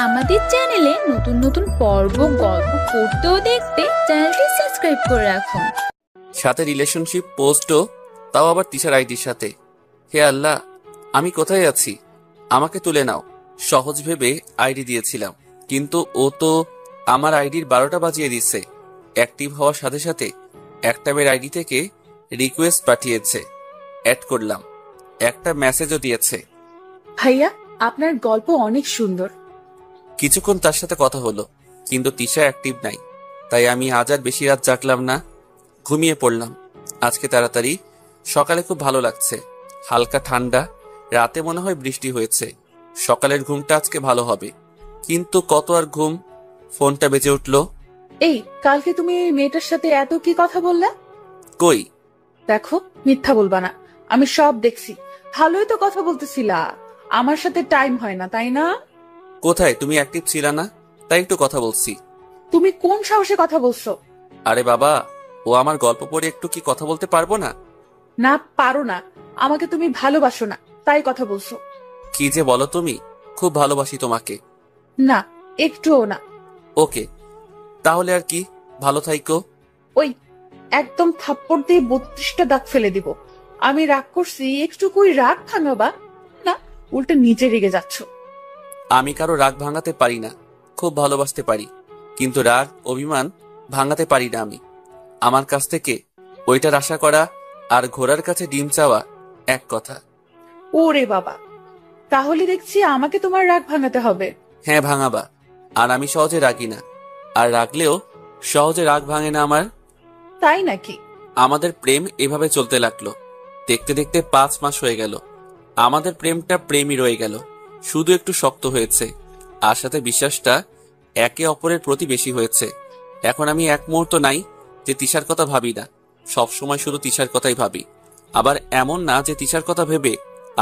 আমাদের চ্যানেলে নতুন নতুন পর্ব গল্প পড়তে ও দেখতে চ্যানেলটি সাবস্ক্রাইব করে রাখুন। সাথে রিলেশনশিপ পোস্টও, তাও আবার তিশার আইডির সাথে। হে আল্লাহ, আমি কোথায় আছি? আমাকে তুলে নাও। সহজ ভেবে আইডি দিয়েছিলাম, কিন্তু ও তো আমার আইডির 12টা বাজিয়ে দিচ্ছে। অ্যাক্টিভ হওয়ার সাথে সাথে একটা মেয়ের আইডি থেকে রিকোয়েস্ট পাঠিয়েছে, অ্যাড করলাম, একটা মেসেজও দিয়েছে। ভাইয়া, আপনার গল্প অনেক সুন্দর। কিছুক্ষণ তার সাথে কথা হলো, কিন্তু তিশা অ্যাক্টিভ নাই। তাই আমি আজ আর বেশি রাত জাগলাম না, ঘুমিয়ে পড়লাম। আজকে তাড়াতাড়ি সকালে খুব ভালো লাগছে, হালকা ঠান্ডা, রাতে মনে হয় বৃষ্টি হয়েছে। সকালের ঘুমটা আজকে ভালো হবে, কিন্তু কত আর ঘুম। ফোনটা বেজে উঠল। এই, কালকে তুমি এই মেয়েটার সাথে এত কি কথা বললা? কই? দেখো, মিথ্যা বলবা না, আমি সব দেখছি। ভালোই তো কথা বলতেছিলা। আমার সাথে টাইম হয় না, তাই না? কোথায়? তুমি অ্যাক্টিভ ছিল না, তাই একটু কথা বলছি। তুমি কোন সাহসে কথা বলছো? আরে বাবা, ও আমার গল্প পড়ে একটু কি কথা বলতে পারবো না? না, পারো না। আমাকে তুমি ভালোবাসো না, তাই কথা বলছো। কি যে বলো তুমি, খুব ভালোবাসি তোমাকে। না, একটুও না। ওকে, তাহলে আর কি, ভালো থাইকো। ওই, একদম থাপ্পড় দিয়ে 32টা দাগ ফেলে দিব। আমি রাগ করছি, একটু কই রাগ ভাঙাবা না, উল্টে নিচে রেগে যাচ্ছ। আমি কারো রাগ ভাঙাতে পারি না, খুব ভালোবাসতে পারি, কিন্তু রাগ অভিমান ভাঙাতে পারি না আমি। আমার কাছ থেকে ওইটার আশা করা আর ঘোড়ার কাছে ডিম চাওয়া এক কথা। ওরে বাবা, তাহলে দেখছি আমাকে তোমার রাগ ভাঙাতে হবে। হ্যাঁ, ভাঙাবা। আর আমি সহজে রাগি না, আর রাগলেও সহজে রাগ ভাঙে না আমার। তাই নাকি? আমাদের প্রেম এভাবে চলতে লাগলো। দেখতে দেখতে 5 মাস হয়ে গেল। আমাদের প্রেমটা প্রেমই রয়ে গেল, শুধু একটু শক্ত হয়েছে, আর সাথে বিশ্বাসটা একে অপরের প্রতি বেশি হয়েছে। এখন আমি এক মুহূর্ত নাই যে তিশার কথা ভাবি না, সব সময় শুধু তিশার কথাই ভাবি। আবার এমন না যে তিশার কথা ভেবে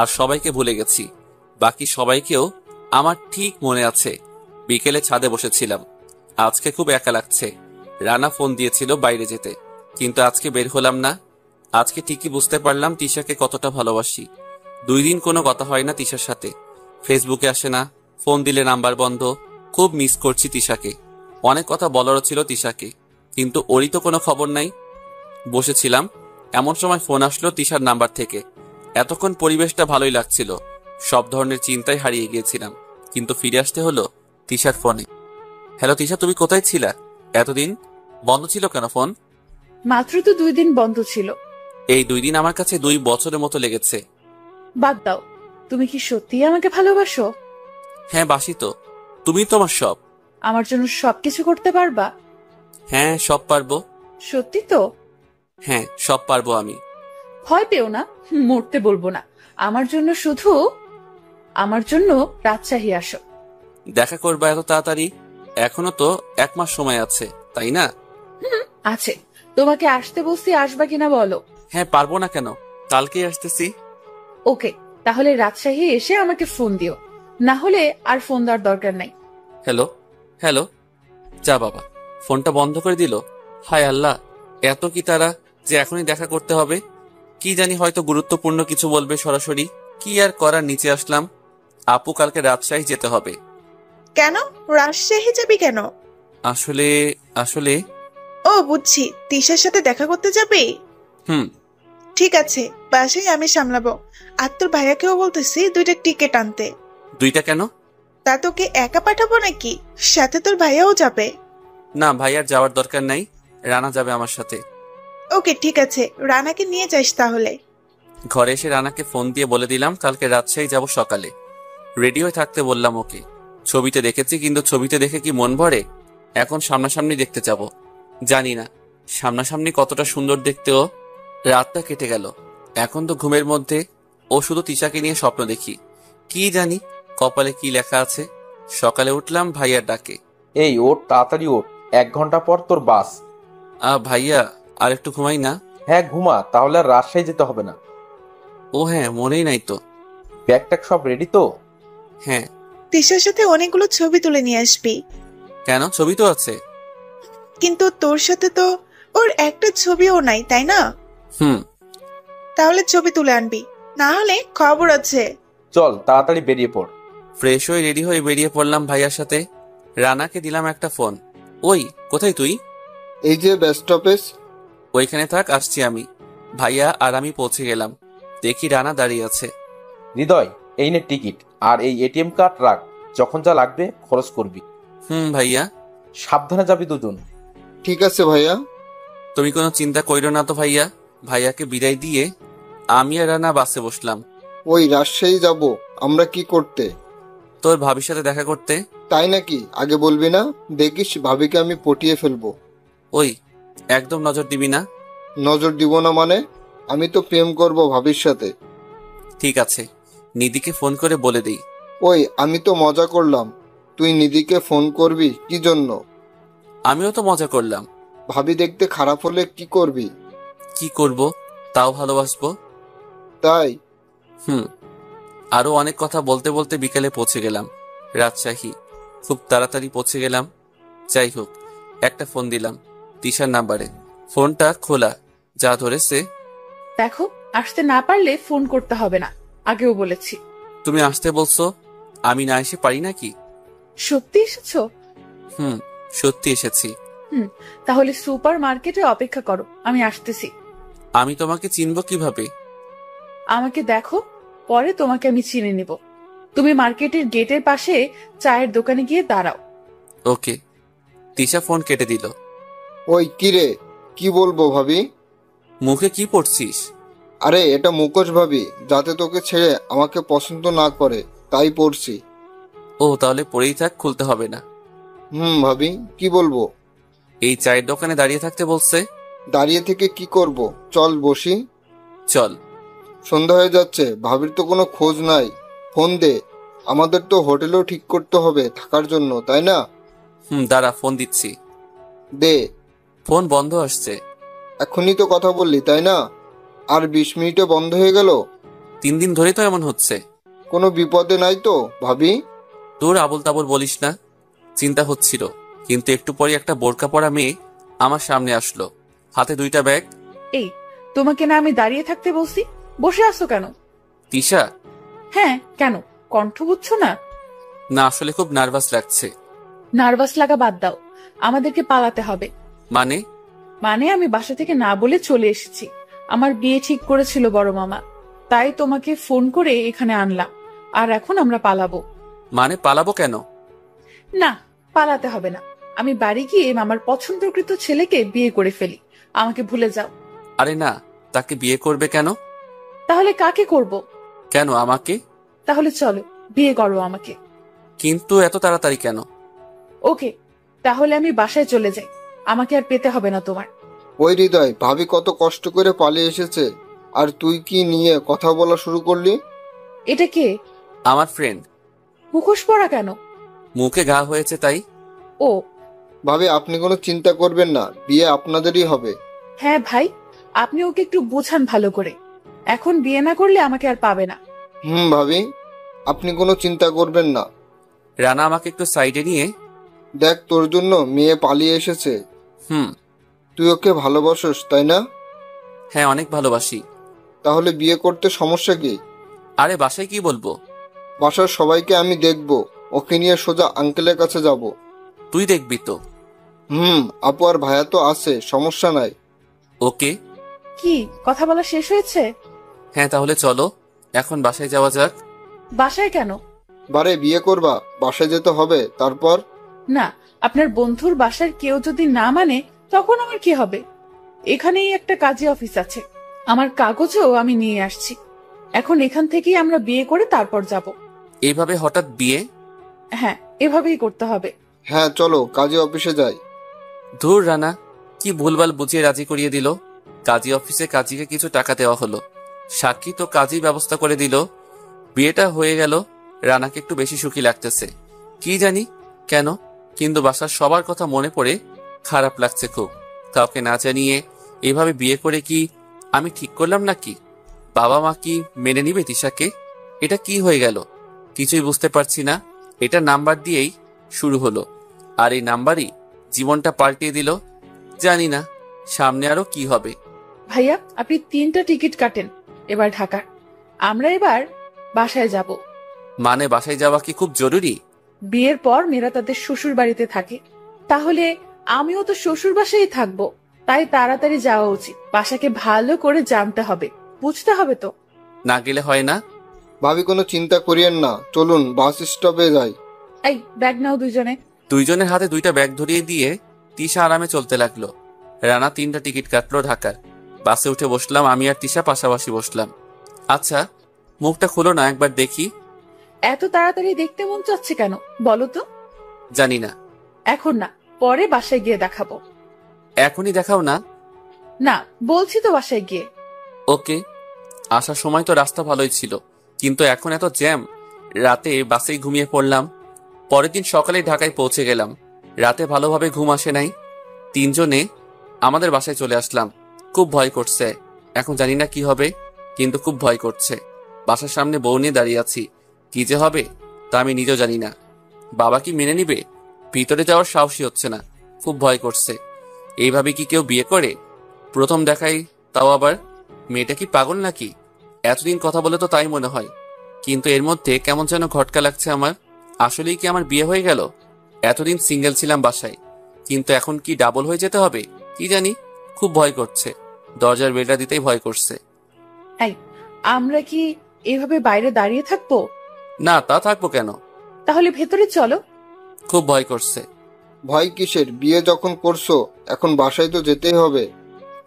আর সবাইকে ভুলে গেছি, বাকি সবাইকেও আমার ঠিক মনে আছে। বিকেলে ছাদে বসেছিলাম, আজকে খুব একা লাগছে। রানা ফোন দিয়েছিল বাইরে যেতে, কিন্তু আজকে বের হলাম না। আজকে ঠিকই বুঝতে পারলাম তিশাকে কতটা ভালোবাসি। 2 দিন কোনো কথা হয় না তিশার সাথে, ফেসবুকে আসে না, ফোন দিলে নাম্বার বন্ধ। খুব মিস করছি তিশাকে। অনেক কথা বলারও ছিল তিশাকে, কিন্তু ওরই তো কোনো খবর নাই। বসেছিলাম, এমন সময় ফোন আসলো তিশার নাম্বার থেকে। এতক্ষণ পরিবেশটা ভালোই লাগছিল, সব ধরনের চিন্তায় হারিয়ে গিয়েছিলাম, কিন্তু ফিরে আসতে হলো তিশার ফোনে। হ্যালো তিশা, তুমি কোথায় ছিলা এতদিন? বন্ধ ছিল কেন ফোন? মাত্র তো 2 দিন বন্ধ ছিল। এই 2 দিন আমার কাছে 2 বছরের মতো লেগেছে। বাদ দাও, তুমি কি সত্যি আমাকে ভালোবাসো? হ্যাঁ, বাসি তো। তুমি তো আমার সব। আমার জন্য সবকিছু করতে পারবা? হ্যাঁ, সব পারবো। সত্যি তো? হ্যাঁ, সব পারবো আমি। ভয় পেও না, মরতে বলবো না। আমার জন্য শুধু আমার জন্য রাজশাহী আসো। দেখা করবা এত তাড়াতাড়ি? এখনো তো 1 মাস সময় আছে, তাই না? আছে। তোমাকে আসতে বলছি, আসবা কিনা বলো? হ্যাঁ, পারবো না কেন, কালকেই আসতেছি। ওকে, তাহলে রাজশাহী এসে আমাকে ফোন দিও, না হলে আর ফোন দেওয়ার দরকার নাই। হ্যালো হ্যালো, যা বাবা, ফোনটা বন্ধ করে দিল। হায় আল্লাহ, এত কি তারা যে এখনই দেখা করতে হবে? কি জানি, হয়তো গুরুত্বপূর্ণ কিছু বলবে সরাসরি। কি আর করার, নিচে আসলাম। আপু কালকে রাজশাহী যেতে হবে। কেন রাজশাহী যাবি কেন? আসলে আসলে ও বুঝছি, তিশার সাথে দেখা করতে যাবি। হুম। ঠিক আছে, বাসায় আমি সামলাবো। আর তোর ভাইয়াকেও বলতেছি 2টা টিকিট আনতে। 2টা কেন? তা তোকে একা পাঠাবো নাকি? সাথে তোর ভাইয়াও যাবে। না, ভাই আর যাওয়ার দরকার নাই, রানা যাবে আমার সাথে। ওকে ঠিক আছে, রানাকে নিয়ে যাস তাহলে। ঘরে এসে রানাকে ফোন দিয়ে বলে দিলাম কালকে রাজশাহী যাব সকালে। রেডি হয়ে থাকতে বললাম ওকে। ছবিতে দেখেছি, কিন্তু ছবিতে দেখে কি মন ভরে? এখন সামনাসামনি দেখতে যাব। জানি না সামনাসামনি কতটা সুন্দর দেখতে ও। রাতটা কেটে গেল, এখন তো ঘুমের মধ্যে ও শুধু তিশাকে নিয়ে স্বপ্ন দেখি। কি জানি কপালে কি লেখা আছে। সকালে উঠলাম ভাইয়ার ডাকে। এই ওঠ, তাড়াতাড়ি ওঠ, 1 ঘন্টা পর তোর বাস। ভাইয়া, আর একটু ঘুমাই না? হ্যাঁ ঘুমা, তাহলে আর রাজশাহী যেতে হবে না। ও হ্যাঁ, মনেই নাই তো। ব্যাগ ট্যাগ সব রেডি তো? হ্যাঁ। তিশার সাথে অনেকগুলো ছবি তুলে নিয়ে আসবি। কেন, ছবি তো আছে। কিন্তু তোর সাথে তো ওর একটা ছবিও নাই, তাই না? হুম। তাহলে ছবি তুলে আনবি, না হলে খবর আছে। চল তাড়াতাড়ি বেরিয়ে পড়। ফ্রেশ হয়ে রেডি হয়ে বেরিয়ে পড়লাম ভাইয়ার সাথে। রানাকে দিলাম একটা ফোন। ওই, কোথায় তুই? এই যে বাস স্টপেজ। ওইখানে থাক, আসছি আমি। ভাইয়া আর আমি পৌঁছে গেলাম। দেখি রানা দাঁড়িয়ে আছে। হৃদয়, এই নে টিকিট, আর এই এটিএম কার্ড রাখ, যখন যা লাগবে খরচ করবি। ভাইয়া। সাবধানে যাবি দুজন। ঠিক আছে ভাইয়া। তুমি কোনো চিন্তা কইরো না তো ভাইয়া। ভাইয়াকে বিদায় দিয়ে আমি আর রানা বাসে বসলাম। ওই রাজশাহী যাব আমরা কি করতে? তোর ভাবির সাথে দেখা করতে। তাই নাকি? আগে বলবি না? দেখিস ভাবিকে আমি পটিয়ে ফেলবো। ওই, একদম নজর দিবি না। নজর দিব না মানে? আমি তো প্রেম করব ভাবির সাথে। ঠিক আছে, নিধিকে ফোন করে বলে দেই। ওই, আমি তো মজা করলাম। তুই নিধিকে ফোন করবি কি জন্য? আমিও তো মজা করলাম। ভাবি দেখতে খারাপ হলে কি করবি? কি করব, তাও ভালোবাসবো। তাই? আরো অনেক কথা বলতে বলতে বিকেলে পৌঁছে গেলাম রাজশাহী। খুব তাড়াতাড়ি পৌঁছে গেলাম। যাই হোক, একটা ফোন দিলাম তিশার নাম্বারে। ফোনটা খোলা, যা ধরেছে। দেখো, আসতে না পারলে ফোন করতে হবে না, আগেও বলেছি। তুমি আসতে বলছো, আমি না এসে পারি নাকি? সত্যি এসেছো? সত্যি এসেছি। তাহলে সুপার মার্কেটে অপেক্ষা করো, আমি আসতেছি। আমি তোমাকে চিনব কিভাবে? আমাকে দেখো, পরে তোমাকে আমি চিনে নিব। তুমি মার্কেটের গেটের পাশে চায়ের দোকানে গিয়ে দাঁড়াও। ওকে। তিশা ফোন কেটে দিল। ওই কিরে, কি বলবো ভাবি? মুখে কি পড়ছিস? আরে এটা মুখোশ ভাবি, যাতে তোকে ছেড়ে আমাকে পছন্দ না করে, তাই পড়ছি। ও, তাহলে পরেই থাক, খুলতে হবে না। ভাবি, কি বলবো? এই চায়ের দোকানে দাঁড়িয়ে থাকতে বলছে। দাঁড়িয়ে থেকে কি করব? চল বসি। চল। সন্ধ্যা হয়ে যাচ্ছে, ভাবির তো কোনো খোঁজ নাই। ফোন দে, আমাদের তো হোটেলও ঠিক করতে হবে থাকার জন্য, তাই না? দাঁড়া, ফোন দিচ্ছি। দে। ফোন বন্ধ আসছে। এখনই তো কথা বললি, তাই না? আর 20 মিনিটে বন্ধ হয়ে গেল। 3 দিন ধরে তো এমন হচ্ছে। কোনো বিপদে নাই তো ভাবি? তোর আবল তাবল বলিস না। চিন্তা হচ্ছিল, কিন্তু একটু পরে একটা বোরকা পরা মেয়ে আমার সামনে আসলো, হাতে 2টা ব্যাগ। এই, তোমাকে না আমি দাঁড়িয়ে থাকতে বলছি? বসে আছো কেন? তিশা। হ্যাঁ, কেন? কণ্ঠ বুঝছো না? না, আসলে খুব নার্ভাস লাগছে। নার্ভাস লাগা বাদ দাও, আমাদেরকে পালাতে হবে। মানে? মানে আমি বাসা থেকে না বলে চলে এসেছি। আমার বিয়ে ঠিক করেছিল বড় মামা, তাই তোমাকে ফোন করে এখানে আনলাম। আর এখন আমরা পালাবো। মানে পালাবো কেন? না, পালাতে হবে না। আমি বাড়ি গিয়ে মামার পছন্দকৃত ছেলেকে বিয়ে করে ফেলি। আমাকে ভুলে যাও। আরে না, তাকে বিয়ে করবে কেন? তাহলে কাকে করব? কেন আমাকে? তাহলে চলো, বিয়ে করো আমাকে। কিন্তু এত তাড়াতাড়ি কেন? ওকে, তাহলে আমি বাসায় চলে যাই। আমাকে আর পেতে হবে না তোমার। ওই হৃদয়, ভাবি কত কষ্ট করে পালিয়ে এসেছে, আর তুই কি নিয়ে কথা বলা শুরু করলি? এটা কে? আমার ফ্রেন্ড। মুখোশ পরা কেন? মুখে ঘা হয়েছে তাই। ও। ভাবি আপনি কোনো চিন্তা করবেন না, বিয়ে আপনাদেরই হবে। হ্যাঁ ভাই, আপনি ওকে একটু বোঝান ভালো করে। এখন বিয়ে না করলে আমাকে আর পাবে না। ভাবি, আপনি কোনো চিন্তা করবেন না। রানা আমাকে একটু সাইডে নিয়ে, দেখ তোর জন্য মেয়ে পালিয়ে এসেছে। তুই ওকে ভালোবাসোস, তাই না? হ্যাঁ, অনেক ভালোবাসি। তাহলে বিয়ে করতে সমস্যা কি? আরে বাসায় কি বলবো? বাসার সবাইকে আমি দেখব, ওকে নিয়ে সোজা আঙ্কেলের কাছে যাব। তুই দেখবি তো? আপু আর ভাইয়া তো আছে, সমস্যা নাই। ওকে। কি কথা বলা শেষ হয়েছে? হ্যাঁ, তাহলে চলো এখন বাসায় যাওয়া যাক। বাসায় কেন? বারে বিয়ে করবা, বাসায় যেতে হবে। তারপর? না, আপনার বন্ধুর বাসার কেউ যদি না মানে তখন আমার কি হবে? এখানেই একটা কাজী অফিস আছে, আমার কাগজও আমি নিয়ে আসছি। এখন এখান থেকেই আমরা বিয়ে করে তারপর যাব। এইভাবে হঠাৎ বিয়ে? হ্যাঁ, এভাবেই করতে হবে। হ্যাঁ চলো, কাজী অফিসে যাই। ধুর, রানা কি ভুলভাল বুঝিয়ে রাজি করিয়ে দিল। কাজী অফিসে কাজীকে কিছু টাকা দেওয়া হলো, সাক্ষী তো কাজী ব্যবস্থা করে দিল। বিয়েটা হয়ে গেল। রানাকে একটু বেশি সুখী লাগতেছে, কি জানি কেন, কিন্তু বাসার সবার কথা মনে পড়ে খারাপ লাগছে খুব। কাউকে না জানিয়ে এভাবে বিয়ে করে কি আমি ঠিক করলাম নাকি? বাবা মা কি মেনে নিবে তিশাকে? এটা কি হয়ে গেল কিছুই বুঝতে পারছি না। এটা নাম্বার দিয়েই শুরু হলো, আর এই নাম্বারই জীবনটা পাল্টিয়ে দিল। জানি না সামনে আরো কি হবে। ভাইয়া, আপনি 3টা টিকিট কাটেন এবার ঢাকার। আমরা এবার বাসায় যাব। মানে বাসায় যাওয়া কি খুব জরুরি? বিয়ের পর মেয়েরা তাদের শ্বশুর বাড়িতে থাকে, তাহলে আমিও তো শ্বশুর বাসায় থাকবো। তাই তাড়াতাড়ি যাওয়া উচিত। বাসাকে ভালো করে জানতে হবে, বুঝতে হবে তো। না গেলে হয় না? ভাবি কোনো চিন্তা করিয়েন না, চলুন বাস স্টপে যাই। এই ব্যাগ নাও দুইজনে। দুইজনের হাতে দুইটা ব্যাগ ধরিয়ে দিয়ে তিশা আরামে চলতে লাগলো। রানা 3টা টিকিট কাটলো ঢাকার। বাসে উঠে বসলাম, আমি আর তিশা পাশাপাশি বসলাম। আচ্ছা, মুখটা খোলো না, একবার দেখি। এত তাড়াতাড়ি দেখতে মন চাচ্ছে কেন বলো তো? জানি না। এখন না, পরে বাসায় গিয়ে দেখাবো। এখনই দেখাও না। না বলছি তো, বাসায় গিয়ে। ওকে। আসার সময় তো রাস্তা ভালোই ছিল, কিন্তু এখন এত জ্যাম। রাতে বাসেই ঘুমিয়ে পড়লাম। পরের দিন সকালে ঢাকায় পৌঁছে গেলাম। রাতে ভালোভাবে ঘুম আসে নাই। 3জনে আমাদের বাসায় চলে আসলাম। খুব ভয় করছে। এখন জানি না কি হবে, কিন্তু খুব ভয় করছে। বাসার সামনে বউ নিয়ে দাঁড়িয়ে আছি। কি যে হবে তা আমি নিজেও জানি না। বাবা কি মেনে নিবে? ভিতরে যাওয়ার সাহসই হচ্ছে না, খুব ভয় করছে। এইভাবে কি কেউ বিয়ে করে? প্রথম দেখাই, তাও আবার। মেয়েটা কি পাগল নাকি? এতদিন কথা বলে তো তাই মনে হয়, কিন্তু এর মধ্যে কেমন যেন ঘটকা লাগছে আমার। আসলেই কি আমার বিয়ে হয়ে গেল? এতদিন সিঙ্গেল ছিলাম বাসায়, কিন্তু এখন কি ডাবল হয়ে যেতে হবে কি জানি। খুব ভয় করছে। দরজার বেলটা দিতেই ভয় করছে। এই, আমরা কি এভাবে বাইরে দাঁড়িয়ে থাকবো? না, তা থাকবো কেন? তাহলে ভেতরে চলো। খুব ভয় করছে। ভয় কিসের? বিয়ে যখন করছো এখন বাসায় তো যেতেই হবে।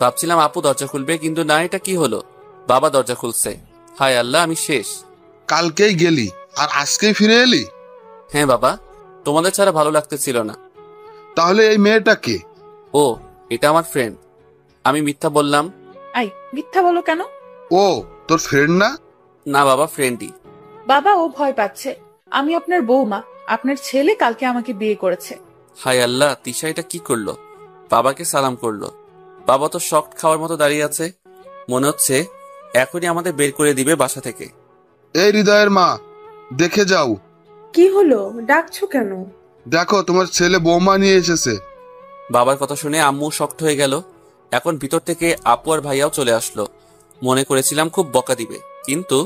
ভাবছিলাম আপু দরজা খুলবে, কিন্তু না, এটা কি হলো? বাবা দরজা খুলছে। হায় আল্লাহ, আমি শেষ। কালকেই গেলি আর আজকেই ফিরে এলি? হ্যাঁ বাবা, তোমাদের ছাড়া ভালো লাগতেছিল না। তাহলে এই মেয়েটা কে? ও, এটা আমার ফ্রেন্ড। আমি মিথ্যা বললাম। আই, মিথ্যা বলো কেন? ও তোর ফ্রেন্ড না? না বাবা, ফ্রেন্ডই। বাবা, ও ভয় পাচ্ছে। আমি আপনার বৌমা। আপনার ছেলে কালকে আমাকে বিয়ে করেছে। হায় আল্লাহ, তিশা এটা কি করলো? বাবাকে সালাম করলো। বাবা তো শক খাওয়ার মতো দাঁড়িয়ে আছে। মনে হচ্ছে এখনই আমাদের বের করে দিবে বাসা থেকে। এই হৃদয়ের মা, দেখে যাও। কি হলো, ডাকছো কেন? দেখো তোমার ছেলে বৌমা নিয়ে এসেছে। বাবার কথা শুনে আম্মু শক্ট হয়ে গেল। এখন ভিতর থেকে আপু আর ভাইয়াও চলে আসলো। মনে করেছিলাম খুব বকা দিবে, কিন্তু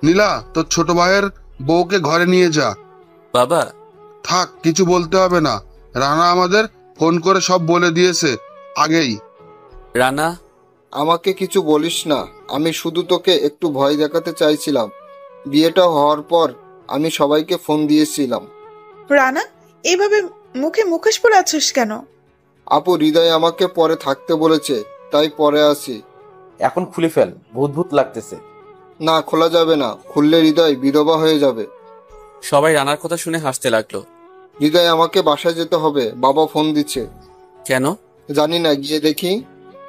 নীলা, তোর ছোট ভাইয়ের বউকে ঘরে নিয়ে যা। বাবা। থাক, কিছু বলতে হবে না। রানা আমাদের ফোন করে সব বলে দিয়েছে আগেই। রানা। আমাকে কিছু বলিস না, আমি শুধু তোকে একটু ভয় দেখাতে চাইছিলাম। বিয়েটা হওয়ার পর আমি সবাইকে ফোন দিয়েছিলাম। রানা, এইভাবে মুখে মুখোশ পরে আছিস কেন? আপু, হৃদয় আমাকে পরে থাকতে বলেছে, তাই পরে আসি। এখন খুলে ফেল, ভূত ভূত লাগতেছে। না, খোলা যাবে না, খুললে হৃদয় বিধবা হয়ে যাবে। সবাই রানার কথা শুনে হাসতে লাগলো। হৃদয়, আমাকে বাসায় যেতে হবে, বাবা ফোন দিচ্ছে। কেন? জানি না, গিয়ে দেখি।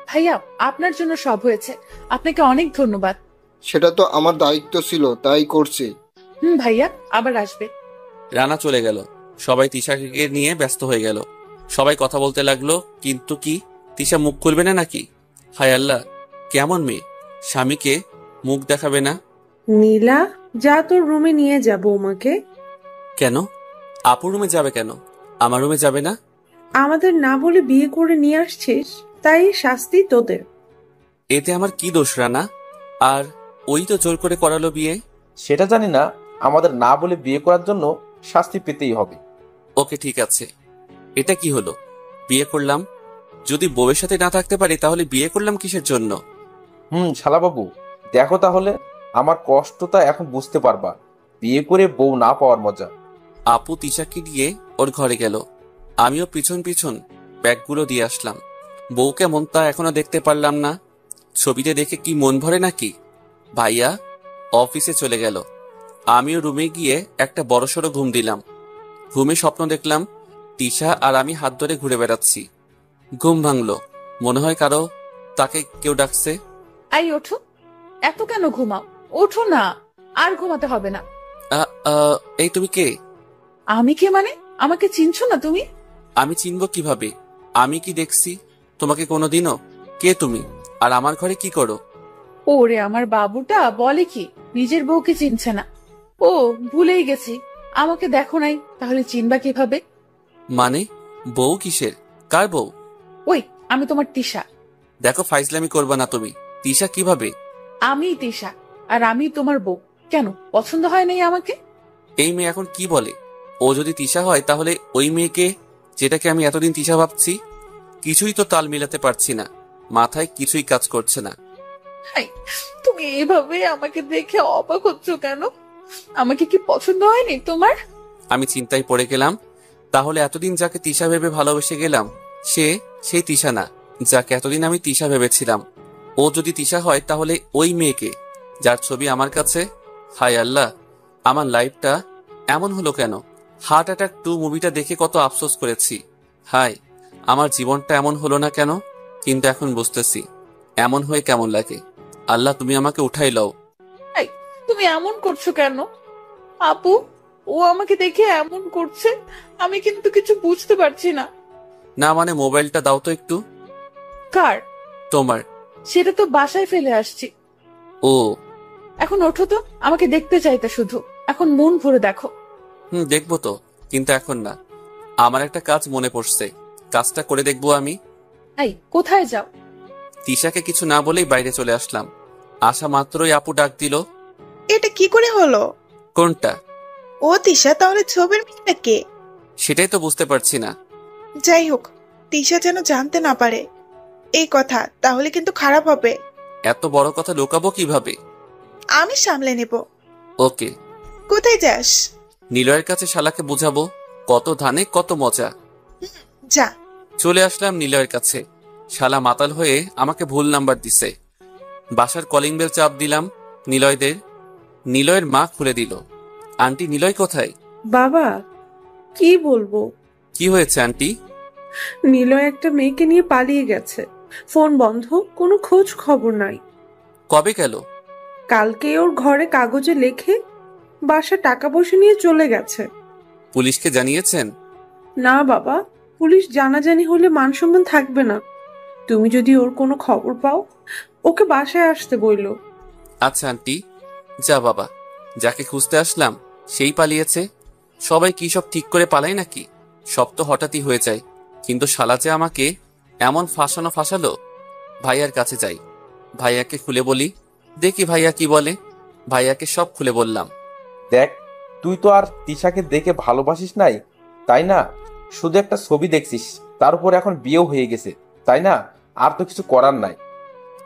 ভাইয়া, আপনার জন্য সব হয়েছে। আপনাকে অনেক ধন্যবাদ। সেটা তো আমার দায়িত্ব ছিল, তাই করছি। ভাইয়া আবার আসবে। রানা চলে গেল। সবাই তিশাকে নিয়ে ব্যস্ত হয়ে গেল। সবাই কথা বলতে লাগলো, কিন্তু কি তিশা মুখ খুলবে না নাকি? হায় আল্লাহ, কেমন মেয়ে, স্বামীকে মুখ দেখাবে না। নীলা, যা তোর রুমে নিয়ে যা বৌমাকে। কেন? আপুর রুমে যাবে কেন? আমার রুমে যাবে না? আমাদের না বলে বিয়ে করে নিয়ে আসছিস, তাই শাস্তি তোদের। এতে আমার কি দোষ রানা? আর ওই তো জোর করে করালো বিয়ে। সেটা জানি না, আমাদের না বলে বিয়ে করার জন্য শাস্তি পেতেই হবে। ওকে, ঠিক আছে। এটা কি হলো? বিয়ে করলাম, যদি বউয়ের সাথে না থাকতে পারি তাহলে বিয়ে করলাম কিসের জন্য? শালাবাবু, দেখো তাহলে, আমার কষ্টটা এখন বুঝতে পারবা। বিয়ে করে বউ না পাওয়ার মজা। আপু তিশাকে দিয়ে ওর ঘরে গেল। আমিও পিছন পিছন ব্যাগগুলো দিয়ে আসলাম। বউ কেমন তা এখনো দেখতে পারলাম না। ছবিতে দেখে কি মন ভরে নাকি? ভাইয়া অফিসে চলে গেল। আমিও রুমে গিয়ে একটা বড়সড় ঘুম দিলাম। ঘুমে স্বপ্ন দেখলাম তিশা আর আমি হাত ধরে ঘুরে বেড়াচ্ছি। ঘুম ভাঙলো, মনে হয় কারো তাকে কেউ ডাকছে। আই, ওঠো। এত কেন ঘুমাও? ওঠো না, আর ঘুমাতে হবে না। এই তুমি কে? আমি কে মানে? আমাকে চিনছো না তুমি? আমি চিনবো কিভাবে? আমি কি দেখছি তোমাকে কোনোদিনও? কে তুমি, আর আমার ঘরে কি করো? ওরে আমার বাবুটা বলে কি নিজের বউকে চিনছে না। ও, ভুলেই গেছি। আমাকে দেখো নাই, তাহলে চিনবা কিভাবে? মানে বউ কিসের? কার বউ? ওই, আমি তোমার তিশা। দেখো, ফাইজলামি করবা না তুমি। তিশা কিভাবে? আমি তিশা, আর আমি তোমার বউ। কেন, পছন্দ হয় নাই আমাকে? এই মেয়ে এখন কি বলে? ও যদি তিশা হয় তাহলে ওই মেয়েকে, যেটাকে আমি এতদিন তিশা ভাবছি। কিছুই তো তাল মিলাতে পারছি না, মাথায় কিছুই কাজ করছে না। হাই, তুমি এইভাবে আমাকে দেখে অবাক হচ্ছ কেন? আমাকে কি পছন্দ হয়নি তোমার? আমি চিন্তায় পড়ে গেলাম। তাহলে এতদিন যাকে তিশা ভেবে ভালোবেসে গেলাম, সেই তিশা না, যাকে এতদিন আমি তিশা ভেবেছিলাম। ও যদি তিশা হয় তাহলে ওই মেয়েকে, যার ছবি আমার কাছে। হায় আল্লাহ, আমার লাইফটা এমন হলো কেন? হার্ট অ্যাটাক 2 মুভিটা দেখে কত আফসোস করেছি। হায়, আমার জীবনটা এমন হলো না কেন? কিন্তু এখন বুঝতেছি এমন হয়ে কেমন লাগে। আল্লাহ, তুমি আমাকে উঠাই লও। হাই, তুমি এমন করছো কেন? আপু, ও আমাকে দেখে এমন করছে, আমি কিন্তু কিছু বুঝতে পারছি না। না মানে মোবাইলটা দাও তো একটু। কার? তোমার। সেটা তো বাসায় ফেলে আসছি। ও। এখন ওঠো তো, আমাকে দেখতে চাইতে শুধু। এখন মন ভরে দেখো। দেখবো তো, কিন্তু এখন না। আমার একটা কাজ মনে পড়ছে, কাজটা করে দেখবো আমি। এই, কোথায় যাও? তিশাকে কিছু না বলেই বাইরে চলে আসলাম। আসা মাত্রই আপু ডাক দিল। এটা কি করে হলো? কোনটা? ও তিশা, তাহলে ছবির মেয়েটা কে? সেটাই তো বুঝতে পারছি না। যাই হোক, তিশা যেন জানতে না পারে এই কথা, তাহলে কিন্তু খারাপ হবে। এত বড় কথা লুকাবো কিভাবে? আমি সামলে নেব। ওকে। কোথায় যাস? নিলয়ের কাছে শালাকে বুঝাবো কত ধানে কত মজা। যা। চলে আসলাম নিলয়ের কাছে। শালা মাতাল হয়ে আমাকে ভুল নাম্বার দিছে। বাসার কলিং বেল চাপ দিলাম নিলয়দের। নিলয়ের মা খুলে দিল। আন্টি, নিলয় কোথায়? বাবা, কি বলবো? কি হয়েছে আন্টি? নিলয় একটা মেয়েকে নিয়ে পালিয়ে গেছে। ফোন বন্ধ, কোনো খোঁজ খবর নাই। কবে গেল? কালকে ওর ঘরে কাগজে লেখে বাসা টাকা পয়সা নিয়ে চলে গেছে। পুলিশকে জানিয়েছেন? না বাবা, পুলিশ জানাজানি হলে মান সম্মান থাকবে না। তুমি যদি ওর কোনো খবর পাও, ওকে বাসায় আসতে বইলো। আচ্ছা আন্টি। যা বাবা, যাকে খুঁজতে আসলাম সেই পালিয়েছে। সবাই কি সব ঠিক করে পালায় নাকি? সব তো হঠাৎই হয়ে যায়, কিন্তু শালা যে আমাকে এমন ফাঁসালো। ভাইয়ার কাছে যাই, ভাইয়াকে খুলে বলি, দেখি ভাইয়া কি বলে। ভাইয়াকে সব খুলে বললাম। দেখ, তুই তো আর তিশাকে দেখে ভালোবাসিস নাই, তাই না? শুধু একটা ছবি দেখছিস, তার উপর এখন বিয়েও হয়ে গেছে, তাই না? আর তো কিছু করার নাই।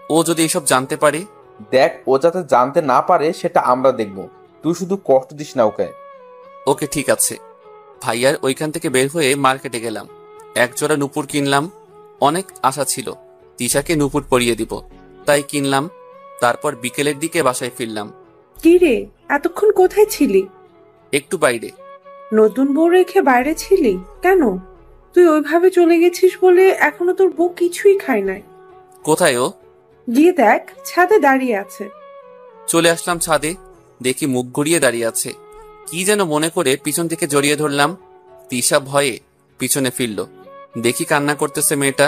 ও যদি এসব জানতে পারে? দেখ, ও যাতে জানতে না পারে সেটা আমরা দেখব। তুই শুধু কষ্ট দিস না ওকে। ওকে, ঠিক আছে। ভাইয়ার ওইখান থেকে বের হয়ে মার্কেটে গেলাম। একজোড়া নুপুর কিনলাম। অনেক আশা ছিল তিশাকে নুপুর পরিয়ে দিব, তাই কিনলাম। তারপর বিকেলের দিকে বাসায় ফিরলাম। কি রে, এতক্ষণ কোথায় ছিলি? একটু বাইরে। নতুন বউ রেখে বাইরে ছিলি কেন? তুই ওইভাবে চলে গেছিস বলে এখনো তোর বউ কিছুই খায় নাই। কোথায় ও? গিয়ে দেখ, ছাদে দাঁড়িয়ে আছে। চলে আসলাম ছাদে, দেখি মুখ ঘুরিয়ে দাঁড়িয়ে আছে। কি যেন মনে করে পিছন থেকে জড়িয়ে ধরলাম। তিশা ভয়ে পিছনে ফিরল। দেখি কান্না করতেছে মেয়েটা।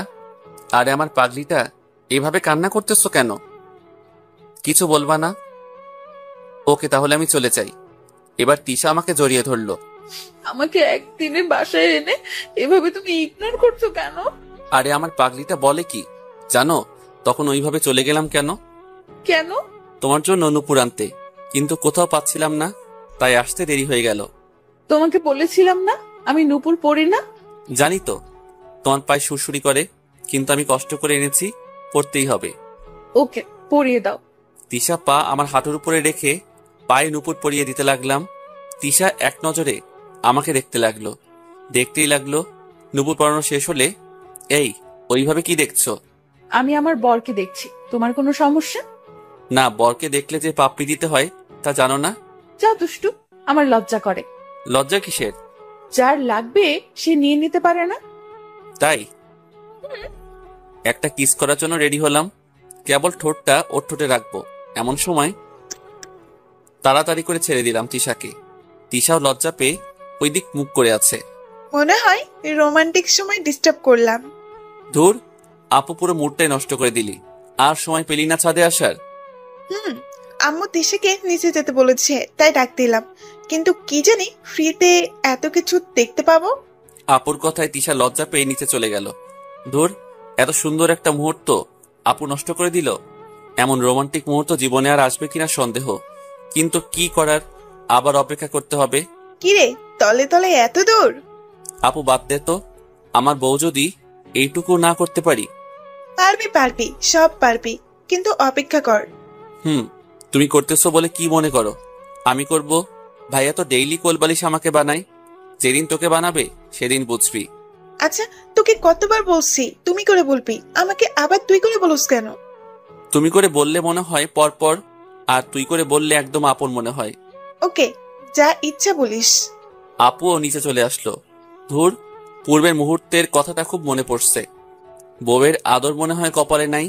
আরে আমার পাগলিটা, এভাবে কান্না করতেছো কেন? কিছু বলবা না? ওকে, তাহলে আমি চলে যাই। এবার তিশা আমাকে জড়িয়ে ধরলো। আমাকে একদিনে বাসায় এনে এভাবে তুমি ইগনোর করছো কেন? আরে আমার পাগলিটা বলে কি জানো, তখন ওইভাবে চলে গেলাম কেন? কেন? তোমার জন্য নুপুর আনতে, কিন্তু কোথাও পাচ্ছিলাম না, তাই আসতে দেরি হয়ে গেল। তোমাকে বলেছিলাম না আমি নুপুর পরি না? জানি তো তোমার পায়ে সুরসুরি করে, কিন্তু আমি কষ্ট করে এনেছি, পড়তেই হবে। ওকে, পরিয়ে দাও। তিশা পা আমার হাঁটুর উপরে রেখে পায়ে নুপুর পরিয়ে দিতে লাগলাম। তিশা এক নজরে আমাকে দেখতে লাগলো। দেখতেই লাগলো। নুপুর পরানো শেষ হলে, এই ওইভাবে কি দেখছো? আমি আমার বরকে দেখছি, তোমার কোনো সমস্যা? না, বরকে দেখলে যে পাপ্পি দিতে হয় তা জানো না? যা দুষ্টু, আমার লজ্জা করে। লজ্জা কিসের? যার লাগবে সে নিয়ে নিতে পারে না? তাই একটা কিস করার জন্য রেডি হলাম। কেবল ঠোঁটটা ওর ঠোঁটে রাখবো, এমন সময় তাড়াতাড়ি করে ছেড়ে দিলাম তিশাকে। তিশাও লজ্জা পেয়ে ওই দিক মুখ করে আছে। মনে হয় রোমান্টিক সময় ডিস্টার্ব করলাম। ধুর, আপু পুরো মুডটাই নষ্ট করে দিলি। আর সময় পেলি না ছাদে আসার? আম্মু তিশাকে নিচে যেতে বলেছে, তাই ডাক দিলাম। কিন্তু কি জানি ফ্রিতে এত কিছু দেখতে পাবো। আপুর কথায় তিশা লজ্জা পেয়ে নিচে চলে গেল। ধুর, এত সুন্দর একটা মুহূর্ত আপু নষ্ট করে দিল। এমন রোমান্টিক মুহূর্ত জীবনে আর আসবে কিনা সন্দেহ, কিন্তু কি করার, আবার অপেক্ষা করতে হবে। কিরে, তলে তলে এত দূর? আপু বাদ দে তো, আমার বউ যদি এইটুকু না করতে পারি। পারবি পারবি, সব পারবি, কিন্তু অপেক্ষা কর। তুমি করতেছো বলে কি মনে করো আমি করব? ভাইয়া তো ডেইলি কোলবালিশ আমাকে বানাই, যেদিন তোকে বানাবে সেদিন বুঝবি। আচ্ছা, তোকে কতবার বলছি তুমি করে বলবি, আমাকে আবার তুই করে বলস কেন? তুমি করে বললে মনে হয় পরপর, আর তুই করে বললে একদম আপন মনে হয়। ওকে, যা ইচ্ছা বলিস। আপুও নিচে চলে আসলো। ধুর, পূর্বের মুহূর্তের কথাটা খুব মনে পড়ছে। বউয়ের আদর মনে হয় কপালে নাই।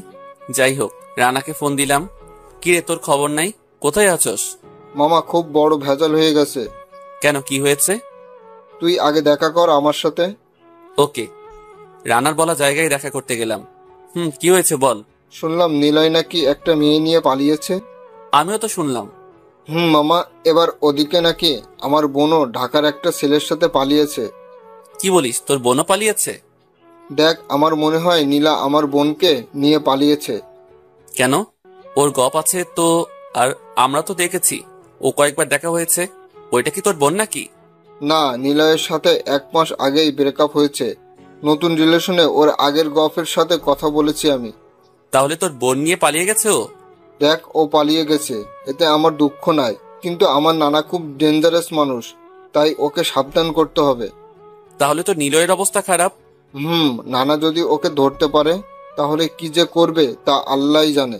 যাই হোক, রানাকে ফোন দিলাম। কিরে, তোর খবর নাই? কোথায় আছস? মামা, খুব বড় ভেজাল হয়ে গেছে। কেন, কি হয়েছে? তুই আগে দেখা কর আমার সাথে। ওকে। রানার বলা জায়গায় দেখা করতে গেলাম। কি হয়েছে বল। শুনলাম নিলয় নাকি একটা মেয়ে নিয়ে পালিয়েছে। আমিও তো শুনলাম। মামা, এবার ওদিকে নাকি আমার বোনও ঢাকার একটা ছেলের সাথে পালিয়েছে। কি বলিস, তোর বোনও পালিয়েছে? দেখ, আমার মনে হয় নীলা আমার বোনকে নিয়ে পালিয়েছে। কেন, ওর গপ আছে তো। আর আমরা তো দেখেছি ও কয়েকবার দেখা হয়েছে। ওইটা কি তোর বোন নাকি? না, নিলয়ের সাথে 1 মাস আগেই ব্রেকআপ হয়েছে। নতুন রিলেশনে ওর আগের গফের সাথে কথা বলেছি আমি। তাহলে তোর বোন নিয়ে পালিয়ে গেছে ও? দেখ, ও পালিয়ে গেছে, এতে আমার দুঃখ নাই, কিন্তু আমার নানা খুব ডেঞ্জারাস মানুষ, তাই ওকে সাবধান করতে হবে। তাহলে তো নিলয়ের অবস্থা খারাপ। নানা যদি ওকে ধরতে পারে তাহলে কি যে করবে তা আল্লাহই জানে।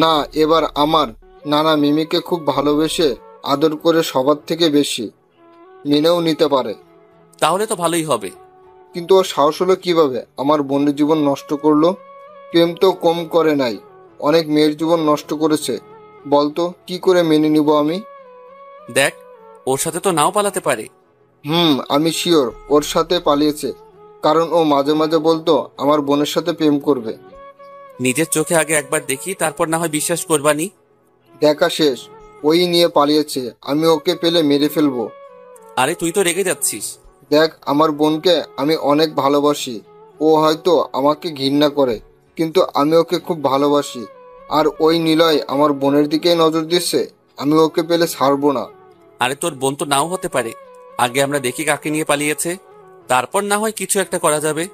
না, এবার আমার নানা মিমিকে খুব ভালোবেসে আদর করে সবার থেকে বেশি মেনেও নিতে পারে। তাহলে তো ভালোই হবে। কিন্তু ওর সাহস হলো কিভাবে আমার বোনের জীবন নষ্ট করলো? প্রেম তো কম করে নাই, অনেক মেয়ের জীবন নষ্ট করেছে। বলতো কি করে মেনে নিব আমি? দেখ, ওর সাথে তো নাও পালাতে পারে। আমি শিওর ওর সাথে পালিয়েছে, কারণ ও মাঝে মাঝে বলতো আমার বোনের সাথে প্রেম করবে। নিজের চোখে আগে একবার দেখি, তারপর না হয় বিশ্বাস করবানি। দেখা শেষ, ওই নিয়ে পালিয়েছে, আমি ওকে পেলে মেরে ফেলবো। আরে তুই তো রেগে যাচ্ছিস। দেখ, আমার বোনকে আমি অনেক ভালোবাসি। ও হয়তো আমাকে ঘৃণা করে, কিন্তু আমি ওকে খুব ভালোবাসি। আর ওই নিলয় আমার বোনের দিকেই নজর দিচ্ছে, আমি ওকে পেলে ছাড়বো না। আরে তোর বোন তো নাও হতে পারে, আগে আমরা দেখি কাকে নিয়ে পালিয়েছে, তারপর না হয় কিছু একটা করা যাবে।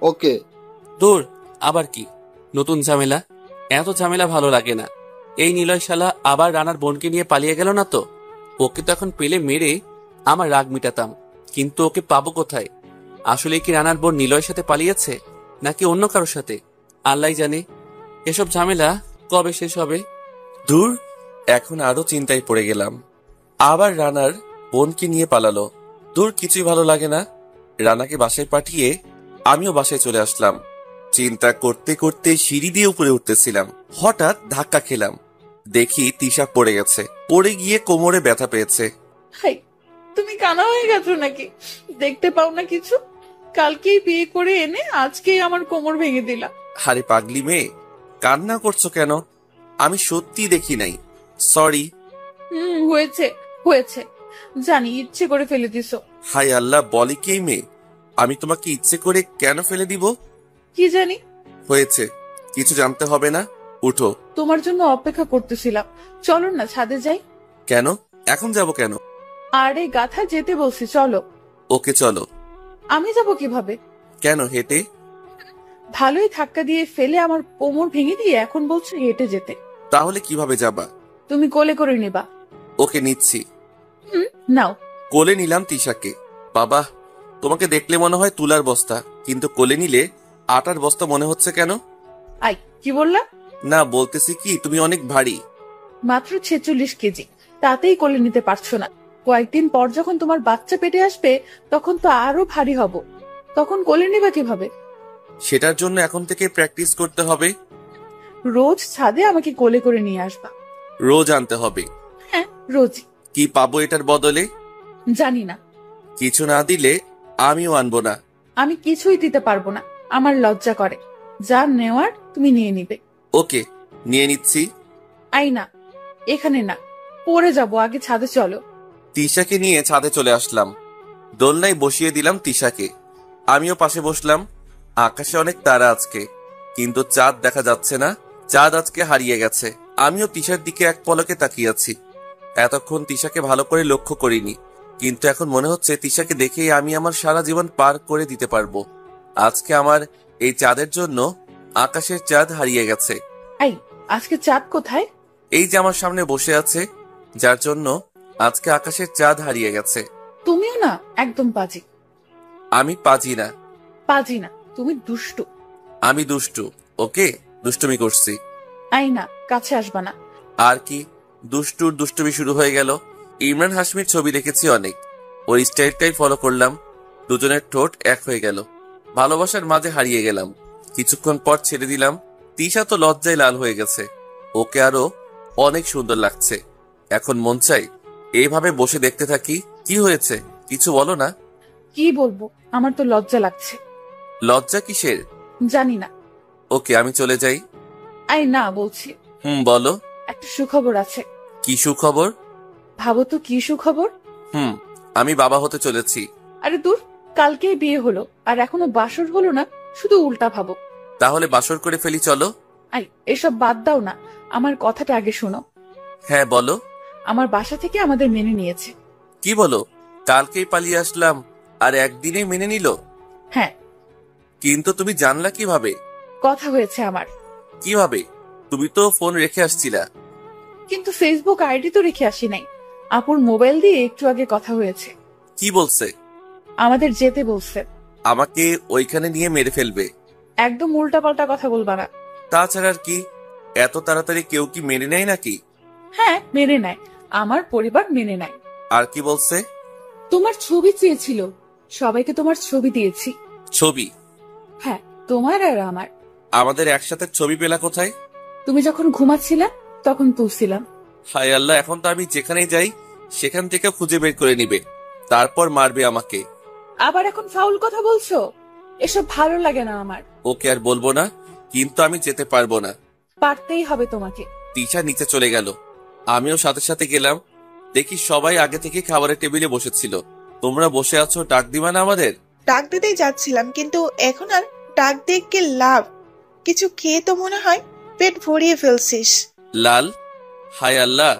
ওকে। দূর, আবার কি নতুন ঝামেলা? এত ঝামেলা ভালো লাগে না। এই নিলয় শালা আবার রানার বোনকে নিয়ে পালিয়ে গেল না তো? ওকে তো এখন পেলে মেরে আমার রাগ মিটাতাম, কিন্তু ওকে পাবো কোথায়? আসলে কি রানার বোন নিলয়ের সাথে পালিয়েছে, নাকি অন্য কারোর সাথে? আল্লাহ জানে। এসব ঝামেলা কবে শেষ হবে? দূর, এখন আরো চিন্তায় পড়ে গেলাম। আবার রানার বোনকে নিয়ে পালালো। দূর, কিছুই ভালো লাগে না। রানাকে বাসায় পাঠিয়ে আমিও বাসায় চলে আসলাম। চিন্তা করতে করতে সিঁড়ি দিয়ে উপরে উঠতেছিলাম, হঠাৎ ধাক্কা খেলাম। দেখি তিশা পড়ে গেছে। পড়ে গিয়ে কোমরে ব্যথা পেয়েছে। হাই, তুমি কানা হয়ে গেছো নাকি? দেখতে পাও না কিছু? কালকেই বিয়ে করে এনে আজকেই আমার কোমর ভেঙে দিলা। আরে পাগলি মেয়ে, কান্না করছো কেন? আমি সত্যি দেখি নাই, সরি। হয়েছে হয়েছে, জানি ইচ্ছে করে ফেলে দিছো। হাই আল্লাহ, বলি কি মেয়ে, আমি তোমাকে ইচ্ছে করে কেন ফেলে দিব? কি জানি। হয়েছে, কিছু জানতে হবে না, উঠো। তোমার জন্য অপেক্ষা করতেছিলাম, চলো না ছাদে যাই। কেন? এখন যাব কেন? আরে গাথা, যেতে বলছি, চলো। ওকে চলো। আমি যাব কিভাবে? কেন, হেঁটে? ভালোই ধাক্কা দিয়ে ফেলে আমার কোমর ভেঙে দিয়ে এখন বলছো হেঁটে যেতে। তাহলে কিভাবে যাবা? তুমি কোলে করে নিবা। ওকে নিচ্ছি। নাও। কোলে নিলাম তিশাকে। বাবা, তোমাকে দেখলে মনে হয় তুলার বস্তা, কিন্তু কোলে নিলে আটার বস্তা মনে হচ্ছে কেন? আই, কি বললা? না, বলতেছি কি তুমি অনেক ভারী। মাত্র 46 কেজি, তাতেই কোলে নিতে পারছো না। কয়েকদিন পর যখন তোমার বাচ্চা পেটে আসবে, তখন তো আরো ভারী হব, তখন কোলে নিবা কিভাবে? সেটার জন্য এখন থেকে প্র্যাকটিস করতে হবে। রোজ ছাদে আমাকে কোলে করে নিয়ে আসবা। রোজ আনতে হবে? হ্যাঁ, রোজই। কি পাবো এটার বদলে? জানি না। কিছু না দিলে আমিও আনবো না। আমি কিছুই দিতে পারবো না, আমার লজ্জা করে। যা নেওয়ার তুমি নিয়ে নিবে। ওকে, নিয়ে নিচ্ছি। আই না, এখানে না, পড়ে যাবো, আগে ছাদে চলো। তিশাকে নিয়ে ছাদে চলে আসলাম। দোলনায় বসিয়ে দিলাম তিশাকে, আমিও পাশে বসলাম। আকাশে অনেক তারা আজকে, কিন্তু চাঁদ দেখা যাচ্ছে না। চাঁদ আজকে হারিয়ে গেছে। আমিও তিশার দিকে এক পলকে তাকিয়ে আছি। এতক্ষণ তিশাকে ভালো করে লক্ষ্য করিনি, কিন্তু এখন মনে হচ্ছে তিশাকে দেখেই আমি আমার সারা জীবন পার করে দিতে পারবো। আজকে আমার এই চাঁদের জন্য আকাশের চাঁদ হারিয়ে গেছে। এই, আজকে চাঁদ কোথায়? এই যে আমার সামনে বসে আছে, যার জন্য আজকে আকাশের চাঁদ হারিয়ে গেছে। তুমিও না একদম পাজি। আমি পাজি না। পাজি না, তুমি দুষ্টু। আমি দুষ্টু? ওকে, দুষ্টুমি করছি। আই না, কাছে আসবা না। আর কি, দুষ্টুর দুষ্টুমি শুরু হয়ে গেল। ইমরান হাশমির ছবি দেখেছি অনেক, ওর স্টাইলটাই ফলো করলাম। দুজনের ঠোঁট এক হয়ে গেল, ভালোবাসার মাঝে হারিয়ে গেলাম। কিছুক্ষণ পর ছেড়ে দিলাম। তিশা তো লজ্জায় লাল হয়ে গেছে, ওকে আরো অনেক সুন্দর লাগছে। এখন মন চাই এইভাবে বসে দেখতে থাকি। কি হয়েছে, কিছু বলো না। কি বলবো, আমার তো লজ্জা লাগছে। লজ্জা কিসের? জানি না। ওকে, আমি চলে যাই। আই না, বলছি। বলো। একটা সুখবর আছে। কি সুখবর? ভাবো তো কি সুখবর। আমি বাবা হতে চলেছি। আরে দূর, কালকেই বিয়ে হলো আর এখনো বাসর হলো না, শুধু উল্টা ভাবো। তাহলে বাসর করে ফেলি, চলো। আই, এসব বাদ দাও না, আমার কথাটা আগে শোনো। হ্যাঁ বলো। আমার বাসা থেকে আমাদের মেনে নিয়েছে। কি বলো? কালকেই পালিয়ে আসলাম আর একদিনেই মেনে নিল? হ্যাঁ। কিন্তু তুমি জানলা কিভাবে? কথা হয়েছে আমার। কিভাবে? তুমি তো ফোন রেখে আসছিলা। কিন্তু ফেসবুক আইডি তো রেখে আসি নাই, আপুর মোবাইল দিয়ে একটু আগে কথা হয়েছে। কি বলছে? আমাদের যেতে বলছে। আমাকে ওইখানে নিয়ে মেরে ফেলবে। একদম উল্টাপাল্টা কথা বলবা না। তাছাড়া আর কি, এত তাড়াতাড়ি কেউ কি মেনে নেয় নাকি? হ্যাঁ, মেনে নেয়, আমার পরিবার মেনে নেয়। আর কি বলছে? তোমার ছবি চেয়েছিল, সবাইকে তোমার ছবি দিয়েছি। ছবি? হ্যাঁ, তোমার আর আমার। আমাদের একসাথে ছবি পেলা কোথায়? তুমি যখন ঘুমাচ্ছিলা তখন তুলছিলাম। হায় আল্লাহ, এখন তো আমি যেখানেই যাই সেখান থেকে খুঁজে বের করে নিবে, তারপর মারবে আমাকে। আবার এখন ফাউল কথা বলছো, এসব ভালো লাগে না আমার। ওকে আর বলবো না, কিন্তু আমি যেতে পারবো না। পারতেই হবে তোমাকে। তিশা নিচে চলে গেল, আমিও সাথে সাথে গেলাম। দেখি সবাই আগে থেকে খাবারের টেবিলে বসেছিল। তোমরা বসে আছো, ডাক দিবা না আমাদের? ডাক দিতেই যাচ্ছিলাম, কিন্তু এখন আর ডাক দিয়ে কি লাভ? কিছু খেয়ে তো মনে হয় পেট ভরিয়ে ফেলছিস। লাল? হায় আল্লাহ,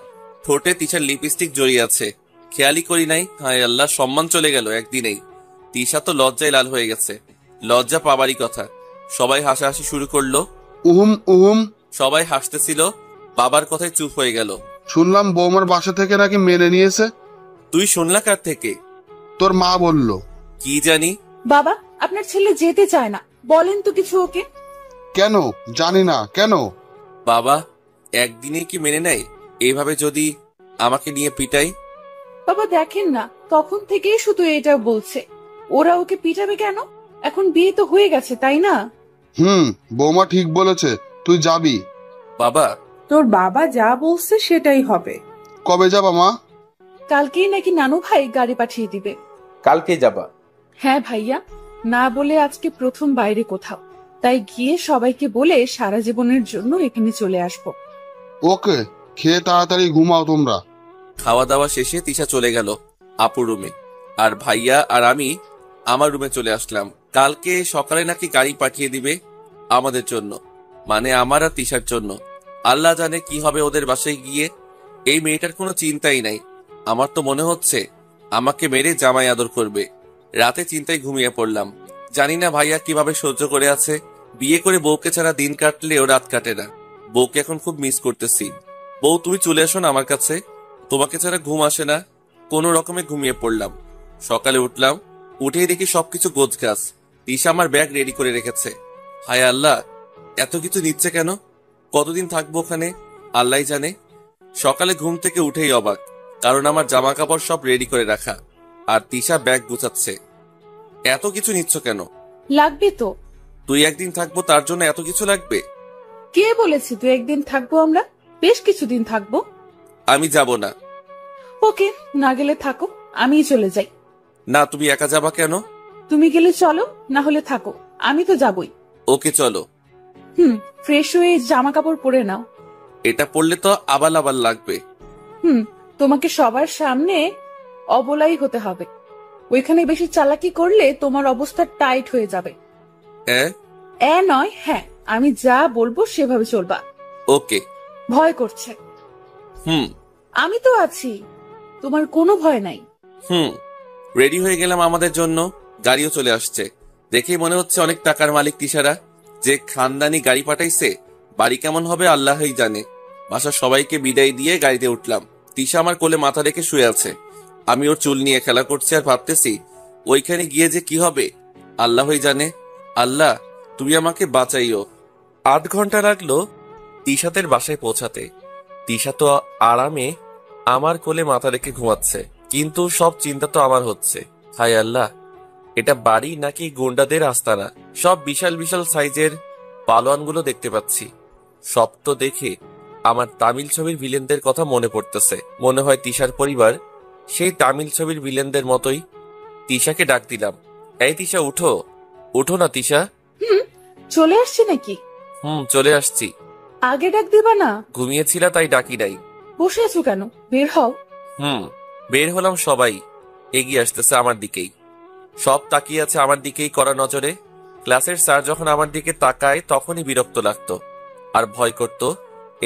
ঠোঁটে তিশার লিপস্টিক জড়িয়ে আছে, খেয়ালই করি নাই। হায় আল্লাহ, সম্মান চলে গেল একদিনেই। তিশা তো লজ্জায় লাল হয়ে গেছে। লজ্জা পাবারই কথা। সবাই হাসাহাসি শুরু করলো। উহুম। সবাই হাসতেছিল, বাবার কথায় চুপ হয়ে গেল। শুনলাম বৌমার বাসা থেকে নাকি মেনে নিয়েছে। তুই শুনলা কার থেকে? তোর মা বলল। কি জানি। বাবা, আপনার ছেলে যেতে চায় না, বলেন তো কিছু ওকে। কেন জানি না, কেন? বাবা একদিনে কি মেনে নেয়? এইভাবে যদি আমাকে নিয়ে পিটাই? বাবা দেখেন না, তখন থেকেই শুধু এটা বলছে। ওরা ওকে পিটাবে কেন? এখন বিয়ে তো হয়ে গেছে, তাই না? বৌমা ঠিক বলেছে, তুই যাবি। বাবা, তোর বাবা যা বলছে সেটাই হবে। কবে যাবা মা? কালকেই নাকি নানু ভাই গাড়ি পাঠিয়ে দিবে। কালকে যাবা? হ্যাঁ ভাইয়া, না বলে আজকে প্রথম বাইরে কোথাও, তাই গিয়ে সবাইকে বলে সারা জীবনের জন্য এখানে চলে আসবো। ওকে, খেয়ে তাড়াতাড়ি ঘুমাও তোমরা। খাওয়া দাওয়া শেষে তিশা চলে গেল আপুর রুমে, আর ভাইয়া আর আমি আমার রুমে চলে আসলাম। কালকে সকালে নাকি গাড়ি পাঠিয়ে দিবে আমাদের জন্য, মানে আমার আর তিশার জন্য। আল্লাহ জানে কি হবে ওদের বাসায় গিয়ে। এই মেয়েটার কোনো চিন্তাই নাই। আমার তো মনে হচ্ছে আমাকে মেরে জামাই আদর করবে। রাতে চিন্তায় ঘুমিয়ে পড়লাম। জানি না ভাইয়া কিভাবে সহ্য করে আছে। বিয়ে করে বউকে ছাড়া দিন কাটলেও রাত কাটে না। বউকে এখন খুব মিস করতেছি। বউ, তুমি চলে আসো না আমার কাছে, তোমাকে ছাড়া ঘুম আসে না। কোনো রকমে ঘুমিয়ে পড়লাম। সকালে উঠলাম, উঠেই দেখি সবকিছু গোছগাছ। তিশা আমার ব্যাগ রেডি করে রেখেছে। হায় আল্লাহ, এত কিছু নিচ্ছে কেন? কতদিন থাকবো ওখানে আল্লাহ জানে। সকালে ঘুম থেকে উঠেই অবাক, কারণ আমার জামা কাপড় সব রেডি করে রাখা, আর তিশা ব্যাগ গুছাচ্ছে। এত কিছু নিচ্ছ কেন? লাগবে তো। তুই একদিন থাকবো তার জন্য এত কিছু লাগবে? কে বলেছে তুই একদিন থাকবো? আমরা বেশ কিছুদিন থাকবো। আমি যাব না। ওকে, না গেলে থাকো, আমিই চলে যাই। না, তুমি একা যাবা কেন? তুমি গেলে চলো, না হলে থাকো, আমি তো যাবই। ওকে চলো। ফ্রেশ হয়ে জামা কাপড় পরে নাও। এটা পড়লে তো আবাল আবাল লাগবে। তোমাকে সবার সামনে অবলাই হতে হবে। ওইখানে বেশি চালাকি করলে তোমার অবস্থা টাইট হয়ে যাবে। নয়, হ্যাঁ, আমি যা বলবো সেভাবে চলবা। ওকে। ভয় করছে? আমি তো আছি, তোমার কোনো ভয় নাই। রেডি হয়ে গেলাম আমাদের জন্য। গাড়িও চলে আসছে। দেখেই মনে হচ্ছে অনেক টাকার মালিক তিশারা। যে খানদানি গাড়ি পাঠাইছে, বাড়ি কেমন হবে আল্লাহই জানে। বাসার সবাইকে বিদায় দিয়ে গাড়িতে উঠলাম। তিশা আমার কোলে মাথা রেখে শুয়ে আছে। আমি ওর চুল নিয়ে খেলা করছি আর ভাবতেছি ওইখানে গিয়ে যে কি হবে আল্লাহই জানে। আল্লাহ তুমি আমাকে বাঁচাইও। 8 ঘন্টা লাগলো তিশাতের বাসায় পৌঁছাতে। তিশা তো আরামে আমার কোলে মাথা রেখে ঘুমাচ্ছে, কিন্তু সব চিন্তা তো আমার হচ্ছে। হায় আল্লাহ, এটা বাড়ি নাকি গুন্ডাদের আস্তানা? সব বিশাল বিশাল সাইজের পালোয়ানগুলো দেখতে পাচ্ছি। সব তো দেখে আমার তামিল ছবির ভিলেনদের কথা মনে পড়তেছে। মনে হয় তিশার পরিবার সেই তামিল ছবির ভিলেনদের মতোই। তিশাকে ডাক দিলাম, এই তিশা উঠো, উঠো না তিশা। চলে আসছি নাকি? চলে আসছি। আগে ডাক দিবা না? ঘুমিয়েছিলা তাই ডাকি নাই। বসে আছো কেন? বের হও। বের হলাম। সবাই এগিয়ে আসতেছে আমার দিকেই। সব তাকিয়ে আছে আমার দিকেই কড়া নজরে। ক্লাসের স্যার যখন আমার দিকে তাকায় তখনই বিরক্ত লাগতো আর ভয় করত,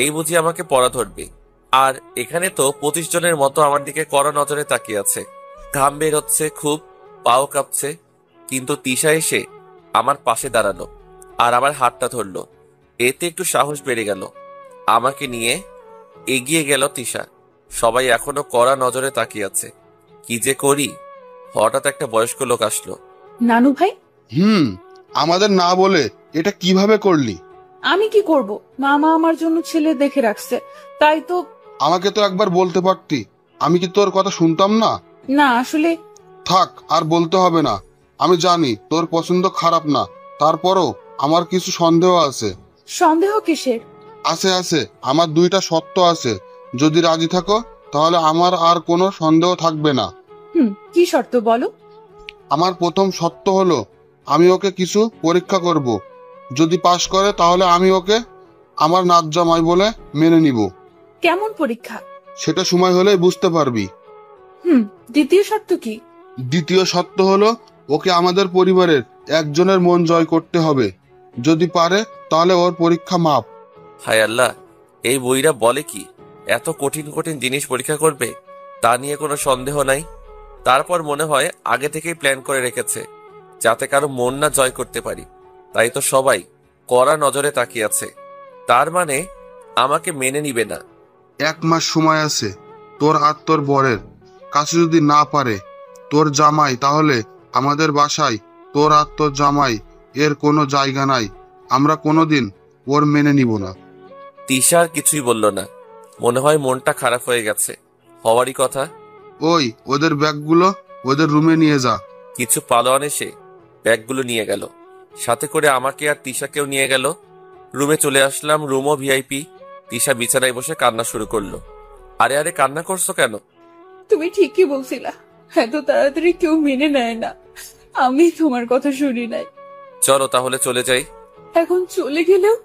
এই বুঝি আমাকে পড়া ধরবে। আর এখানে তো 25 জনের মতো আমার দিকে কড়া নজরে তাকিয়ে আছে। ঘাম বের হচ্ছে খুব, পাও কাঁপছে। কিন্তু তিশা এসে আমার পাশে দাঁড়ালো আর আমার হাতটা ধরলো। এতে একটু সাহস বেড়ে গেল। আমাকে নিয়ে এগিয়ে গেল তিশা। সবাই এখনো কড়া নজরে তাকিয়ে আছে। কি যে করি, হঠাৎ একটা বয়স্ক লোক আসলো। নানু ভাই? আমাদের না বলে এটা কিভাবে করলি? আমি কি করব, মামা আমার জন্য ছেলে দেখে রাখছে, তাই তো। আমাকে তো একবার বলতে পারতি, আমি কি তোর কথা শুনতাম না? না আসলে। থাক, আর বলতে হবে না। আমি জানি তোর পছন্দ খারাপ না, তারপরও আমার কিছু সন্দেহ আছে। সন্দেহ কিসের? আছে আছে, আমার 2টা শর্ত আছে। যদি রাজি থাকো তাহলে আমার আর কোনো সন্দেহ থাকবে না। কি শর্ত বলো? আমার প্রথম শর্ত হলো আমি ওকে কিছু পরীক্ষা করব। যদি পাশ করে তাহলে আমি ওকে আমার নাচ জামাই বলে মেনে নিব। কেমন পরীক্ষা? সেটা সময় হলেই বুঝতে পারবি। দ্বিতীয় শর্ত কি? দ্বিতীয় শর্ত হলো ওকে আমাদের পরিবারের একজনের মন জয় করতে হবে। যদি পারে তাহলে ওর পরীক্ষা মাপ। হায় আল্লাহ, এই বইরা বলে কি এত কঠিন কঠিন জিনিস পরীক্ষা করবে? তা নিয়ে কোনো সন্দেহ নাই। তারপর মনে হয় আগে থেকেই প্ল্যান করে রেখেছে যাতে কারো মন না জয় করতে পারি। তাই তো সবাই কড়া নজরে তাকিয়ে আছে। তার মানে আমাকে মেনে নিবে না। 1 মাস সময় আছে তোর আর তোর বরের কাছে। যদি না পারে তোর জামাই, তাহলে আমাদের বাসায় তোর আর তোর জামাই এর কোনো জায়গা নাই। আমরা কোনোদিন ওর মেনে নিব না। তিশা আর কিছুই বলল না। মনে হয় মনটা খারাপ হয়ে গেছে। হওয়ারই কথা। ওই ওদের ব্যাগগুলো ওদের রুমে নিয়ে যা। কিছু পালোয়ান এসে ব্যাগগুলো নিয়ে গেল, সাথে করে আমাকে আর তিশাকেও নিয়ে গেল। রুমে চলে আসলাম। রুমও ভিআইপি। তিশা বিছানায় বসে কান্না শুরু করলো। আরে আরে, কান্না করছো কেন? তুমি ঠিকই বলছিলা, এত তাড়াতাড়ি কেউ মেনে নেয় না। আমি তোমার কথা শুনি নাই। চলো তাহলে চলে যাই। এখন চলে গেলেও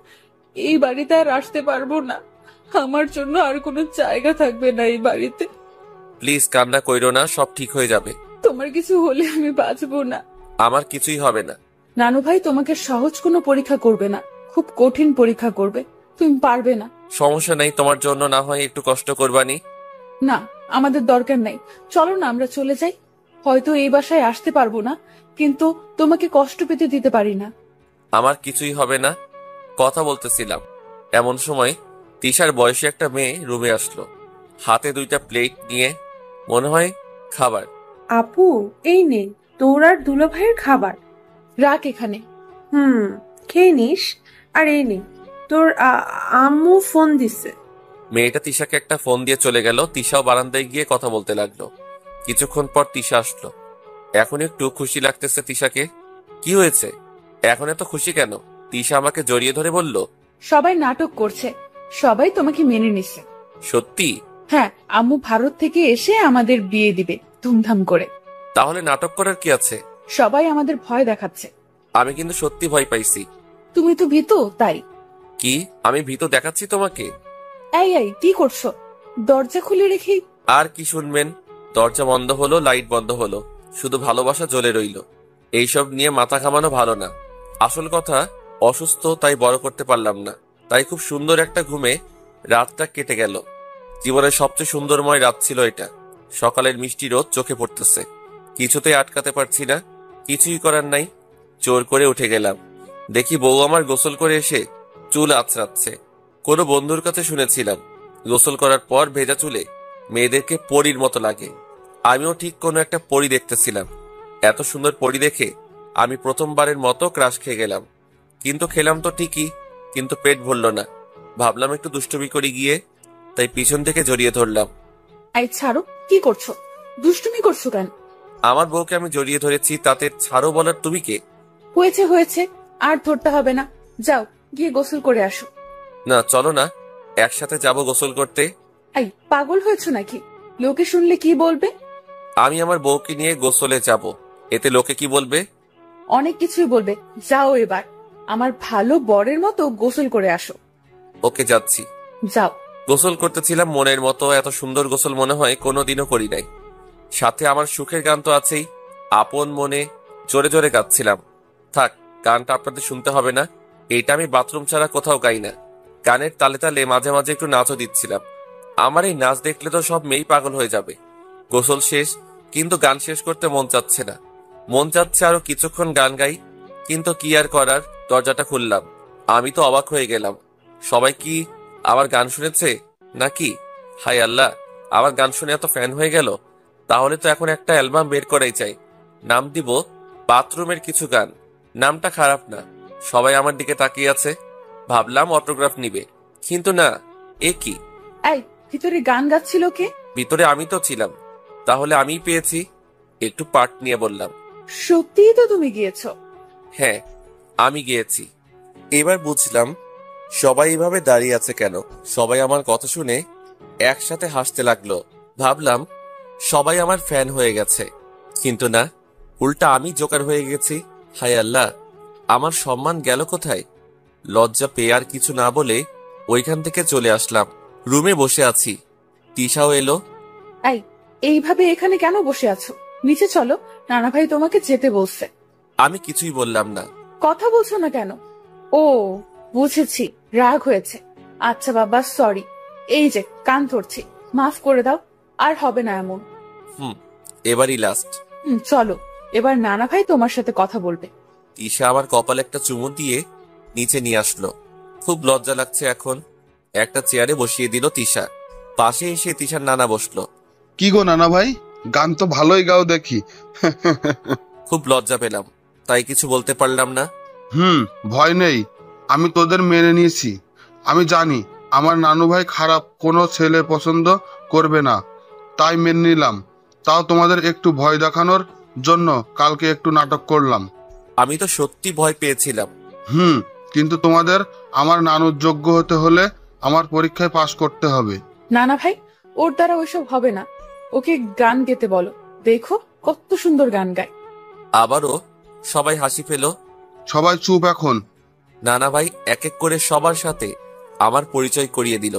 এই বাড়িতে আর আসতে পারবো না। আমার জন্য আর কোনো জায়গা থাকবে না এই বাড়িতে। প্লিজ কান্না কইরো না, সব ঠিক হয়ে যাবে। তোমার কিছু হলে আমি বাঁচবো না। আমার কিছুই হবে না। নানু ভাই তোমাকে সহজ কোনো পরীক্ষা করবে না, খুব কঠিন পরীক্ষা করবে। তুমি পারবে না। সমস্যা নেই, তোমার জন্য না হয় একটু কষ্ট করবানি। না, আমাদের দরকার নাই। চলো না আমরা চলে যাই। হয়তো এই বাসায় আসতে পারবো না, কিন্তু তোমাকে কষ্ট পেতে দিতে পারি না। আমার কিছুই হবে না, কথা বলতেছিলাম। এমন সময় তিশার বয়সী একটা মেয়ে রুমে আসলো, হাতে 2টা প্লেট নিয়ে। মনে হয় খাবার। আপু, এই নে তোর আর দুলা ভাইয়ের খাবার। রাখ এখানে। খেয়ে নিস। আর এই নে তোর আম্মু ফোন দিছে। মেয়েটা তিশাকে একটা ফোন দিয়ে চলে গেল। তিশাও বারান্দায় গিয়ে কথা বলতে লাগলো। কিছুক্ষণ পর তিশা আসলো। এখন একটু খুশি লাগতেছে তিশাকে। কি হয়েছে এখন এত খুশি কেন? তিশা আমাকে জড়িয়ে ধরে বলল, সবাই নাটক করছে, সবাই তোমাকে মেনে নিছে। সত্যি? হ্যাঁ, আম্মু ভারত থেকে এসে আমাদের বিয়ে দিবে ধুমধাম করে। তাহলে নাটক করার কি আছে? সবাই আমাদের ভয় দেখাচ্ছে। আমি কিন্তু সত্যি ভয় পাইছি। তুমি তো ভীতু, তাই। কি আমি ভীত দেখাচ্ছি তোমাকে? এই এই কি করছো? দরজা খুলে রেখে। আর কি শুনবেন? দরজা বন্ধ হলো, লাইট বন্ধ হলো, শুধু ভালোবাসা জ্বলে রইল। এইসব নিয়ে মাথা ঘামানো ভালো না। আসল কথা, অসুস্থ তাই বড় করতে পারলাম না। তাই খুব সুন্দর একটা ঘুমে রাতটা কেটে গেল। জীবনের সবচেয়ে সুন্দরময় রাত ছিল এটা। সকালের মিষ্টি রোদ চোখে পড়তেছে, কিছুতেই আটকাতে পারছি না। কিছুই করার নাই, জোর করে উঠে গেলাম। দেখি বউ আমার গোসল করে এসে চুল আঁচড়াচ্ছে। কোনো বন্ধুর কাছে শুনেছিলাম গোসল করার পর ভেজা চুলে মেয়েদেরকে পরীর মতো লাগে। আমিও ঠিক কোনো একটা পরী দেখতেছিলাম। এত সুন্দর পরী দেখে আমি প্রথমবারের মতো ক্রাশ খেয়ে গেলাম। কিন্তু খেলাম তো ঠিকই, কিন্তু পেট ভরল না। ভাবলাম একটু দুষ্টুমি করি গিয়ে, তাই পিছন থেকে জড়িয়ে ধরলাম। আই ছাড়ো, কি করছো? দুষ্টুমি করছো কেন? আমার বউকে আমি জড়িয়ে ধরেছি, তাতে ছাড়ো বলার তুমি কে? হয়েছে হয়েছে, আর ধরতে হবে না। যাও গিয়ে গোসল করে আসো। না চলো না, একসাথে যাব গোসল করতে। আই পাগল হয়েছো নাকি? লোকে শুনলে কি বলবে? আমি আমার বউকে নিয়ে গোসলে যাব, এতে লোকে কি বলবে? অনেক কিছুই বলবে। যাও এবার আমার ভালো বরের মতো গোসল করে আসো। ওকে যাচ্ছি। যাও। গোসল করতেছিলাম মনের মতো। এত সুন্দর গোসল মনে হয় কোনোদিনও করি নাই। সাথে আমার সুখের গান তো আছেই। আপন মনে জোরে জোরে গাচ্ছিলাম। থাক, গানটা আপনাদের শুনতে হবে না। এইটা আমি বাথরুম ছাড়া কোথাও গাই না। গানের তালে তালে মাঝে মাঝে একটু নাচও দিচ্ছিলাম। আমার এই নাচ দেখলে তো সব মেয়েই পাগল হয়ে যাবে। গোসল শেষ, কিন্তু গান শেষ করতে মন চাচ্ছে না। মন চাচ্ছে আরো কিছুক্ষণ গান গাই, কিন্তু কি আর করার। দরজাটা খুললাম, আমি তো অবাক হয়ে গেলাম। সবাই কি আমার গান শুনেছে নাকি? হায় আল্লাহ, আমার গান শুনে এত ফ্যান হয়ে গেল। তাহলে তো এখন একটা অ্যালবাম বের করাই চাই। নাম দিব বাথরুমের কিছু গান। নামটা খারাপ না। সবাই আমার দিকে তাকিয়ে আছে। ভাবলাম অটোগ্রাফ নিবে, কিন্তু না। এ কি? এই ভিতরে গান গাচ্ছিল কে? ভিতরে আমি তো ছিলাম। তাহলে আমিই পেয়েছি। একটু পার্ট নিয়ে বললাম। সত্যিই তো তুমি গিয়েছো? হ্যাঁ, আমি গিয়েছি। এবার বুঝলাম সবাই এভাবে দাঁড়িয়ে আছে কেন। সবাই আমার কথা শুনে একসাথে হাসতে লাগলো। ভাবলাম সবাই আমার ফ্যান হয়ে গেছে, কিন্তু না, উল্টা আমি জোকার হয়ে গেছি। হায় আল্লাহ, আমার সম্মান গেল কোথায়? লজ্জা পেয়ে আর কিছু না বলে ওইখান থেকে চলে আসলাম। রুমে বসে আছি, তিশাও এলো। এই এইভাবে এখানে কেন বসে আছো? নিচে চলো, নানা ভাই তোমাকে যেতে বলছে। আমি কিছুই বললাম না। কথা বলছো না কেন? ও বুঝেছি, রাগ হয়েছে। আচ্ছা বাবা, সরি। এই যে কান ধরছি, মাফ করে দাও। আর হবে না এমন। এবারই লাস্ট। চলো, এবার নানা ভাই তোমার সাথে কথা বলবে। তিশা আমার কপালে একটা চুমু দিয়ে নিচে নিয়ে আসলো। খুব লজ্জা লাগছে এখন। একটা চেয়ারে বসিয়ে দিল তিশা। পাশে এসে তিশার নানা বসলো। কি গো নানা ভাই, গান তো ভালোই গাও দেখি। খুব লজ্জা পেলাম, তাই কিছু বলতে পারলাম না। ভয় নেই, আমি তোদের মেনে নিয়েছি। আমি জানি আমার নানু ভাই খারাপ কোনো ছেলে পছন্দ করবে না, তাই মেনে নিলাম। তাও তোমাদের একটু ভয় দেখানোর জন্য কালকে একটু নাটক করলাম। আমি তো সত্যি ভয় পেয়েছিলাম। কিন্তু তোমাদের আমার নানুর যোগ্য হতে হলে আমার পরীক্ষায় পাশ করতে হবে। নানা ভাই, ওর দ্বারা ওইসব হবে না। ওকে গান গেতে বলো, দেখো কত সুন্দর গান গায়। আবারও সবাই হাসি পেল। সবাই চুপ এখন। নানা ভাই এক এক করে সবার সাথে আমার পরিচয় করিয়ে দিল।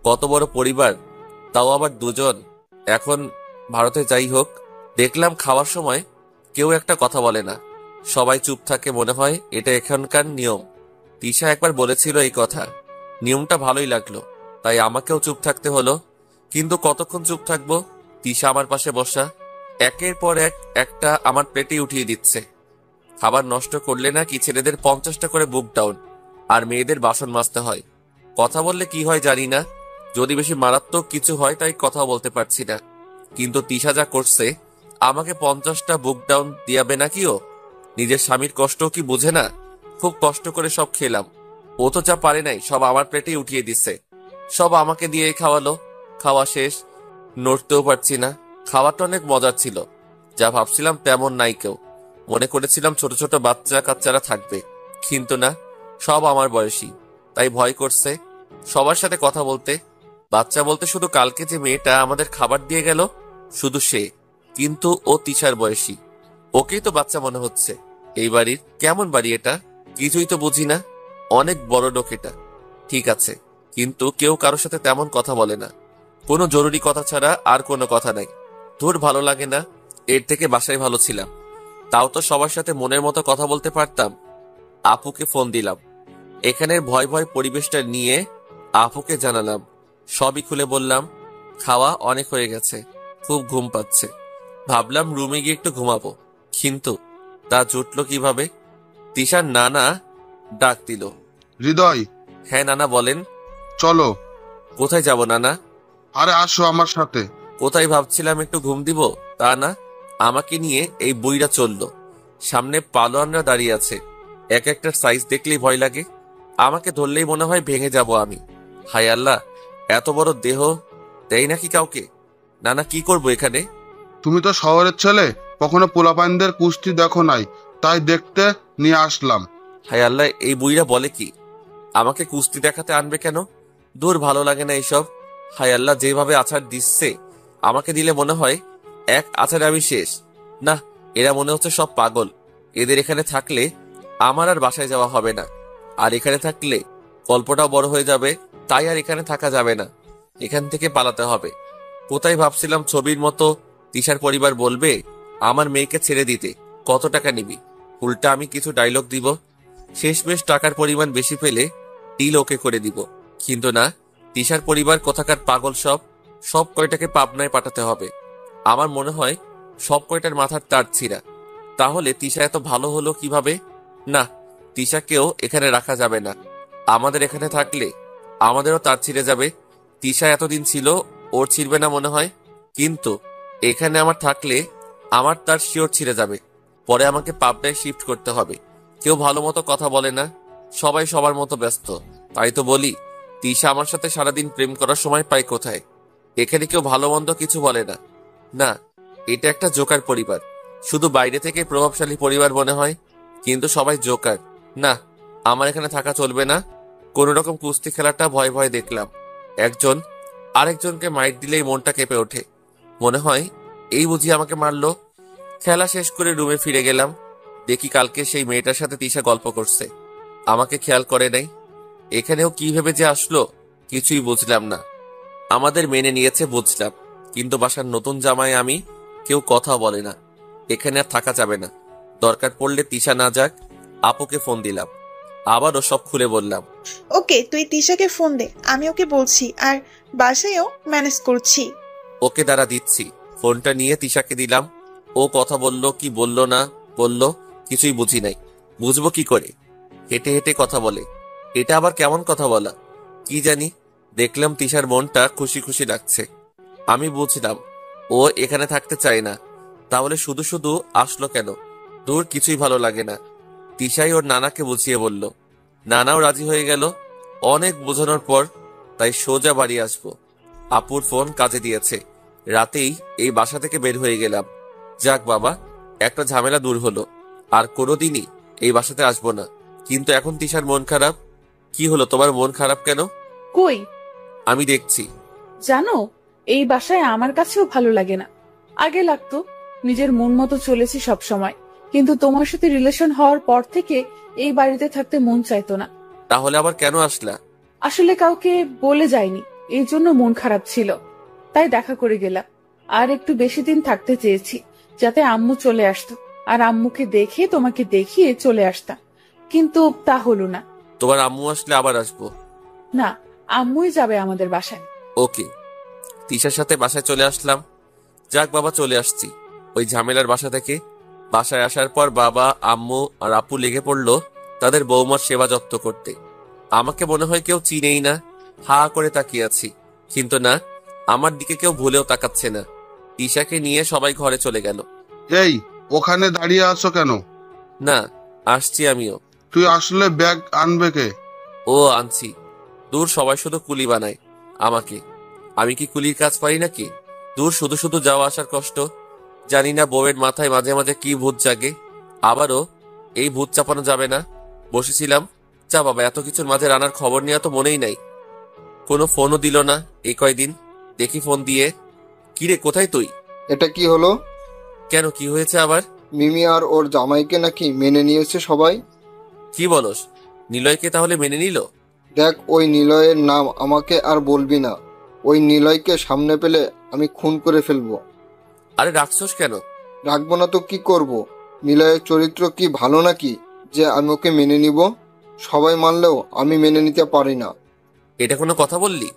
কত বড় পরিবার, তাও আবার দুজন। এখন ভারতে যাই হোক, দেখলাম খাওয়ার সময় কেউ একটা কথা বলে না, সবাই চুপ থাকে। মনে হয় এটা এখানকার নিয়ম। তিশা একবার বলেছিল এই কথা। নিয়মটা ভালোই লাগলো, তাই আমাকেও চুপ থাকতে হলো। কিন্তু কতক্ষণ চুপ থাকবো? তিশা আমার পাশে বসা, একের পর একটা আমার প্লেটে উঠিয়ে দিচ্ছে। খাবার নষ্ট করলে নাকি ছেলেদের 50টা করে বুক ডাউন, আর মেয়েদের বাসন মাজতে হয়। কথা বললে কি হয় জানি না, যদি বেশি মারাত্মক কিছু হয় তাই কথা বলতে পারছি না। কিন্তু তিশা যা করছে, আমাকে 50টা বুক ডাউন দিয়াবে নাকিও? নিজের স্বামীর কষ্ট কি বুঝে না? খুব কষ্ট করে সব খেলাম। ও তো যা পারে নাই সব আমার প্লেটেই উঠিয়ে দিচ্ছে। সব আমাকে দিয়ে খাওয়ালো। খাওয়া শেষ, নড়তেও পারছি না। খাওয়াটা অনেক মজার ছিল, যা ভাবছিলাম তেমন নাই কেউ। মনে করেছিলাম ছোট ছোট বাচ্চা কাচ্চারা থাকবে, কিন্তু না, সব আমার বয়সী। তাই ভয় করছে সবার সাথে কথা বলতে। বাচ্চা বলতে শুধু কালকে যে মেয়েটা আমাদের খাবার দিয়ে গেল, শুধু সে। কিন্তু ও তিশার বয়সী, ওকেই তো বাচ্চা মনে হচ্ছে। এই বাড়ির কেমন বাড়ি এটা? কিছুই তো বুঝি না। অনেক বড় লোক এটা, ঠিক আছে, কিন্তু কেউ কারোর সাথে তেমন কথা বলে না। কোনো জরুরি কথা ছাড়া আর কোনো কথা নাই। তোর ভালো লাগে না? এর থেকে বাসায় ভালো ছিলাম, তাও তো সবার সাথে মনের মতো কথা বলতে পারতাম। আপুকে ফোন দিলাম। এখানের ভয় ভয় পরিবেশটা নিয়ে আপুকে জানালাম। সবই খুলে বললাম। খাওয়া অনেক হয়ে গেছে, খুব ঘুম পাচ্ছে। ভাবলাম রুমে গিয়ে একটু ঘুমাবো, কিন্তু তা জুটলো কিভাবে? তিশার নানা ডাক দিল। হৃদয়, হ্যাঁ নানা বলেন। চলো। কোথায় যাব নানা? আরে আসো আমার সাথে। কোথায় ভাবছিলাম একটু ঘুম দিব, তা না, আমাকে নিয়ে এই বুইড়া চললো। সামনে পালোয়ানরা দাঁড়িয়ে আছে, এক একটার সাইজ দেখলেই ভয় লাগে। আমাকে ধরলেই মনে হয় ভেঙে যাব আমি। হায় আল্লাহ, এত বড় দেহ দেয় নাকি কাউকে? নানা কি করব এখানে? তুমি তো শহরের ছেলে, কখনো পোলাপাইনদের কুস্তি দেখো নাই, তাই দেখতে নিয়ে আসলাম। হায় আল্লাহ, এই বুইড়া বলে কি? আমাকে কুস্তি দেখাতে আনবে কেন? দূর, ভালো লাগে না এইসব। হায় আল্লাহ, যেভাবে আছাড় দিচ্ছে, আমাকে দিলে মনে হয় এক আছাড়ে আমি শেষ। না, এরা মনে হচ্ছে সব পাগল। এদের এখানে থাকলে আমার আর বাসায় যাওয়া হবে না, আর এখানে থাকলে গল্পটাও বড় হয়ে যাবে। তাই আর এখানে থাকা যাবে না, এখান থেকে পালাতে হবে। কোথায় ভাবছিলাম ছবির মতো তিশার পরিবার বলবে আমার মেয়েকে ছেড়ে দিতে, কত টাকা নিবি? উল্টা আমি কিছু ডায়লগ দিব, শেষমেশ টাকার পরিমাণ বেশি পেলে ডিল ওকে করে দিব। কিন্তু না, তিশার পরিবার কোথাকার পাগল, সব কয়টাকে পাবনায় পাঠাতে হবে। আমার মনে হয় সব কয়টার মাথার তার ছিঁড়া। তাহলে তিশা এত ভালো হলো কিভাবে? না, তিশাকেও এখানে রাখা যাবে না। আমাদের এখানে থাকলে আমাদেরও তার ছিঁড়ে যাবে। তিশা এতদিন ছিল, ওর ছিঁড়বে না মনে হয়, কিন্তু এখানে আমার থাকলে আমার তার শিওর ছিঁড়ে যাবে। পরে আমাকে পাবনায় শিফট করতে হবে। কেউ ভালো মতো কথা বলে না, সবাই সবার মতো ব্যস্ত। তাই তো বলি, তিশা আমার সাথে সারাদিন প্রেম করার সময় পায় কোথায়? এখানে কেউ ভালো মন্দ কিছু বলে না। না, এটা একটা জোকার পরিবার। শুধু বাইরে থেকে প্রভাবশালী পরিবার মনে হয়, কিন্তু সবাই জোকার। না, আমার এখানে থাকা চলবে না। কোন রকম কুস্তি খেলাটা ভয় ভয় দেখলাম। একজন আরেকজনকে মাইট দিলেই মনটা কেঁপে ওঠে, মনে হয় এই বুঝি আমাকে মারলো। খেলা শেষ করে রুমে ফিরে গেলাম। দেখি কালকে সেই মেয়েটার সাথে তিশা গল্প করছে, আমাকে খেয়াল করে নাই। এখানেও কি ভেবে যে আসলো কিছুই বুঝলাম না। আমাদের মেনে নিয়েছে বুঝলাম, কিন্তু বাসার নতুন জামাই আমি, কেউ কথা বলে না। এখানে আর থাকা যাবে না। দরকার পড়লে তিশা না যাক, আপুকে ফোন দিলাম, আবারও সব খুলে বললাম। ওকে, তুই তিশাকে ফোন দে, আমি ওকে বলছি, আর বাসায়ও ম্যানেজ করছি। ওকে দাঁড়া দিচ্ছি। ফোনটা নিয়ে তিশাকে দিলাম। ও কথা বলল কি বলল না বলল কিছুই বুঝি নাই। বুঝবো কি করে? হেঁটে হেঁটে কথা বলে, এটা আবার কেমন কথা বলা কি জানি। দেখলাম তিশার মনটা খুশি খুশি লাগছে। আমি বুঝলাম ও এখানে থাকতে চায় না। তাহলে শুধু শুধু আসলো কেন? দূর, কিছুই ভালো লাগে না। তিশাই ওর নানাকে বুঝিয়ে বলল, নানাও রাজি হয়ে গেল। অনেক বোঝানোর পর তাই সোজা বাড়ি আসবো। আপুর ফোন কাজে দিয়েছে। রাতেই এই বাসা থেকে বের হয়ে গেলাম। যাক বাবা, একটা ঝামেলা দূর হলো। আর কোনোদিনই এই বাসাতে আসবো না। কিন্তু এখন তিশার মন খারাপ। কি হলো, তোমার মন খারাপ কেন? কই? আমি দেখছি। জানো, এই বাসায় আমার কাছেও ভালো লাগে না। আগে লাগতো, নিজের মন মতো চলেছি সব সময়, কিন্তু তোমার সাথে রিলেশন হওয়ার পর থেকে এই বাড়িতে থাকতে মন চাইতো না। তাহলে আবার কেন আসলা? আসলে কাউকে বলে যায়নি, এই জন্য মন খারাপ ছিল, তাই দেখা করে গেলাম। আর একটু বেশি দিন থাকতে চেয়েছি, যাতে আম্মু চলে আসতো, আর আম্মুকে দেখে তোমাকে দেখিয়ে চলে আসতাম, কিন্তু তা হলো না। তোমার আম্মু আসলে আবার আসবো। না, আম্মুই যাবে আমাদের বাসায়। ওকে। তিশার সাথে বাসায় চলে আসলাম। যাক বাবা, চলে আসছি ওই ঝামেলার বাসা থেকে। বাসায় আসার পর বাবা, আম্মু আর আপু লেগে পড়লো তাদের বৌমার সেবা যত্ন করতে। আমাকে মনে হয় কেউ চিনেই না, হা করে তাকিয়ে আছি। কিন্তু না, আমার দিকে কেউ ভুলেও তাকাচ্ছে না। তিশাকে নিয়ে সবাই ঘরে চলে গেল। এই, ওখানে দাঁড়িয়ে আছো কেন? না, আসছি আমিও। তুই আসলে ব্যাগ আনবে কে? ও, আনছি। দূর, সবাই শুধু কুলি বানায় আমাকে। আমি কি কুলির কাজ পারি নাকি? দূর, শুধু শুধু যাওয়া আসার কষ্ট। জানি না বউয়ের মাথায় মাঝে মাঝে কি ভূত জাগে। আবারও এই ভূত চাপানো যাবে না। বসেছিলাম, চা বাবা, এত কিছুর মাঝে রানার খবর নেওয়া তো মনেই নাই। কোনো ফোনও দিল না এই কয়দিন। দেখি ফোন দিয়ে। কিরে, কোথায় তুই? এটা কি হলো? কেন, কি হয়েছে আবার? মিমি আর ওর জামাইকে নাকি মেনে নিয়েছে সবাই। কি বলস? নিলয়কে তাহলে মেনে নিল? দেখ, ওই নিলয়ের নাম আমাকে আর বলবি না। ওই নিলয়কে সামনে পেলে আমি খুন করে ফেলবো। আরে রাখছস কেন? রাখবো না তো কি করব? নিলয়ের চরিত্র কি ভালো নাকি যে আমি ওকে মেনে নিব? সবাই মানলেও আমি মেনে নিতে পারি না। এটা কোনো কথা বললি?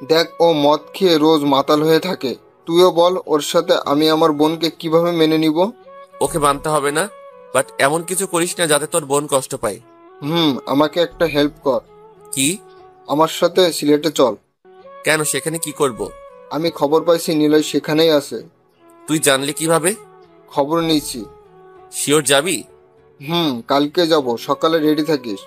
দেখ, ও মদ খেয়ে রোজ মাতাল হয়ে থাকে। তুইও বল ওর সাথে আমি আমার বোনকে কিভাবে মেনে নিব। ওকে মানতে হবে না, বাট এমন কিছু করিস না যাতে তোর বোন কষ্ট পায়। আমাকে একটা হেল্প কর। কি? আমার সাথে সিলেটে চল। কেন, সেখানে কি করব? আমি খবর পাইছি নিলয় সেখানেই আছে। তুই জানলি কিভাবে? খবর নিয়েছি। শিওর যাবি? কালকে যাব, সকালে রেডি থাকিস।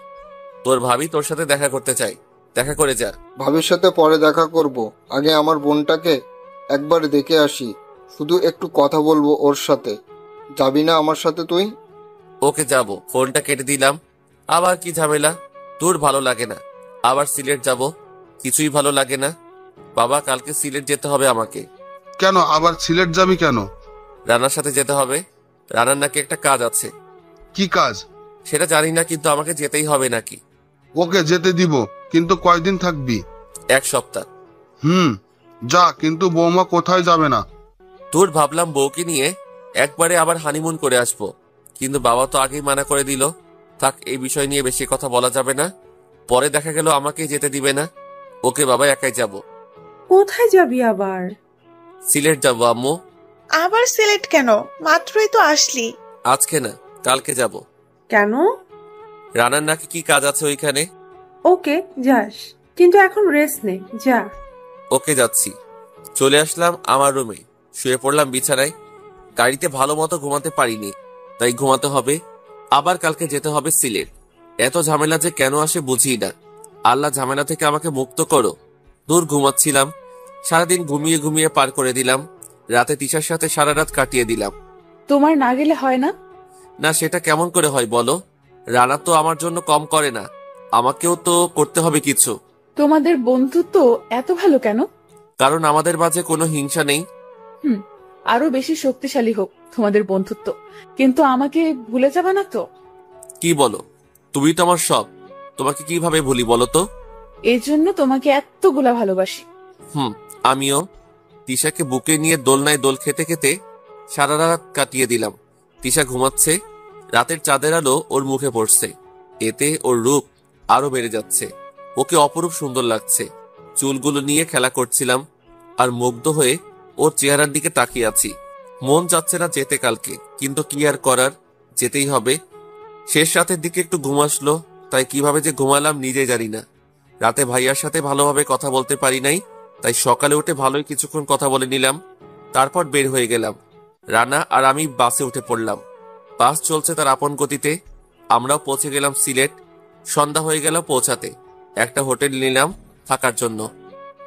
তোর ভাবি তোর সাথে দেখা করতে চাই, দেখা করে যা। ভাবির সাথে পরে দেখা করব, আগে আমার বোনটাকে একবার দেখে আসি। শুধু একটু কথা বলবো ওর সাথে। যাবি না আমার সাথে তুই? ওকে যাব। ফোনটা কেটে দিলাম। আবার কি ঝামেলা? তোর ভালো লাগে না, আবার সিলেট যাব, কিছুই ভালো লাগে না। বাবা, কালকে সিলেট যেতে হবে আমাকে। কেন আবার সিলেট যাবি কেন? রানার সাথে যেতে হবে। রানার নাকি একটা কাজ আছে। কি কাজ? সেটা জানি না, কিন্তু আমাকে যেতেই হবে নাকি। ওকে যেতে দিব, কিন্তু কয়দিন থাকবি? 1 সপ্তাহ। যা, কিন্তু বৌমা কোথায় যাবে না? তোর ভাবলাম বউকে নিয়ে একবারে আবার হানিমুন করে আসবো, কিন্তু বাবা তো আগেই মানা করে দিল। থাক, এই বিষয় নিয়ে বেশি কথা বলা যাবে না, পরে দেখা গেল আমাকে যেতে দিবে না। ওকে বাবা, একাই যাব। কোথায় যাবি আবার? সিলেট যাবো আম্মু। আবার সিলেট কেন? মাত্রই তো আসলি। আজকে না, কালকে যাব। কেন? রানার নাকি কি কাজ আছে ওইখানে। ওকে যাস, কিন্তু এখন রেস্ট নে, যা। ওকে যাচ্ছি। চলে আসলাম আমার রুমে, শুয়ে পড়লাম বিছানায়। গাড়িতে ভালো মতো ঘুমাতে পারিনি, তাই ঘুমাতে হবে। আবার কালকে যেতে হবে সিলেট। এত ঝামেলা যে কেন আসে বুঝি না। আল্লাহ ঝামেলা থেকে আমাকে মুক্ত করো। দূর ঘুমাচ্ছিলাম, সারাদিন ঘুমিয়ে ঘুমিয়ে পার করে দিলাম। রাতে তিশার সাথে সারা রাত কাটিয়ে দিলাম। তোমার না গেলে হয় না? না, সেটা কেমন করে হয় বলো? রানা তো আমার জন্য কম করে না, আমাকেও তো করতে হবে কিছু। তোমাদের বন্ধুত্ব এত ভালো কেন? কারণ আমাদের মাঝে কোনো হিংসা নেই। আরো বেশি শক্তিশালী হোক তোমাদের বন্ধুত্ব, কিন্তু আমাকে ভুলে যাবে না তো? কি বলো? তুমি তো আমার সব, তোমাকে কিভাবে ভুলি বলো তো? এই জন্য তোমাকে এতগুলা ভালোবাসি। আমিও। তিশাকে বুকে নিয়ে দোলনায় দোল খেতে খেতে সারা রাত কাটিয়ে দিলাম। তিশা ঘুমাচ্ছে, রাতের চাঁদের আলো ওর মুখে পড়ছে, এতে ওর রূপ আরো বেড়ে যাচ্ছে। ওকে অপরূপ সুন্দর লাগছে। চুলগুলো নিয়ে খেলা করছিলাম, আর মুগ্ধ হয়ে ওর চেহারার দিকে তাকিয়ে আছি। মন যাচ্ছে না যেতে কালকে, কিন্তু কি আর করার, যেতেই হবে। শেষ রাতের দিকে একটু ঘুম আসলো, তাই কিভাবে যে ঘুমালাম নিজে জানি না। রাতে ভাইয়ার সাথে ভালোভাবে কথা বলতে পারি নাই, তাই সকালে উঠে ভালোই কিছুক্ষণ কথা বলে নিলাম। তারপর বের হয়ে গেলাম। রানা আর আমি বাসে উঠে পড়লাম। বাস চলছে তার আপন গতিতে। আমরাও পৌঁছে গেলাম সিলেট। সন্ধ্যা হয়ে গেল পৌঁছাতে। একটা হোটেল নিলাম থাকার জন্য।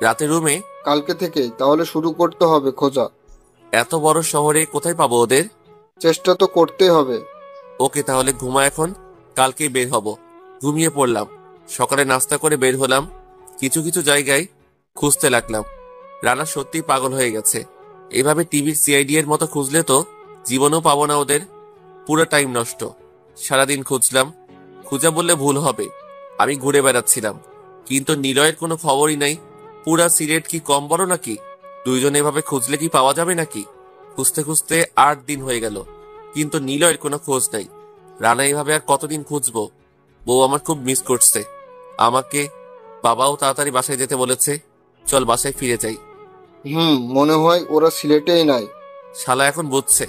রাতে রুমে। কালকে থেকে তাহলে শুরু করতে হবে খোঁজা। এত বড় শহরে কোথায় পাবো ওদের? চেষ্টা তো করতেই হবে। ওকে, তাহলে ঘুমা এখন, কালকেই বের হব। ঘুমিয়ে পড়লাম। সকালে নাস্তা করে বের হলাম। কিছু কিছু জায়গায় খুঁজতে লাগলাম। রানা সত্যি পাগল হয়ে গেছে। এভাবে টিভির সিআইডি এর মতো খুঁজলে তো জীবনও পাবো না ওদের। পুরো টাইম নষ্ট। সারাদিন খুঁজলাম। খুঁজা বললে ভুল হবে, আমি ঘুরে বেড়াচ্ছিলাম, কিন্তু নিলয়ের কোনো খবরই নাই। পুরা সিলেট কি কম বড় নাকি? দুইজন এভাবে খুঁজলে কি পাওয়া যাবে নাকি? খুঁজতে খুঁজতে 8 দিন হয়ে গেল, কিন্তু নিলয়ের কোনো খোঁজ নাই। রানা এভাবে আর কতদিন খুঁজবো? বউ আমার খুব মিস করছে আমাকে। বাবাও তাড়াতাড়ি বাসায় যেতে বলেছে। চল বাসায় ফিরে যাই। মনে হয় ওরা সিলেটেই নাই। শালা এখন বুঝছে।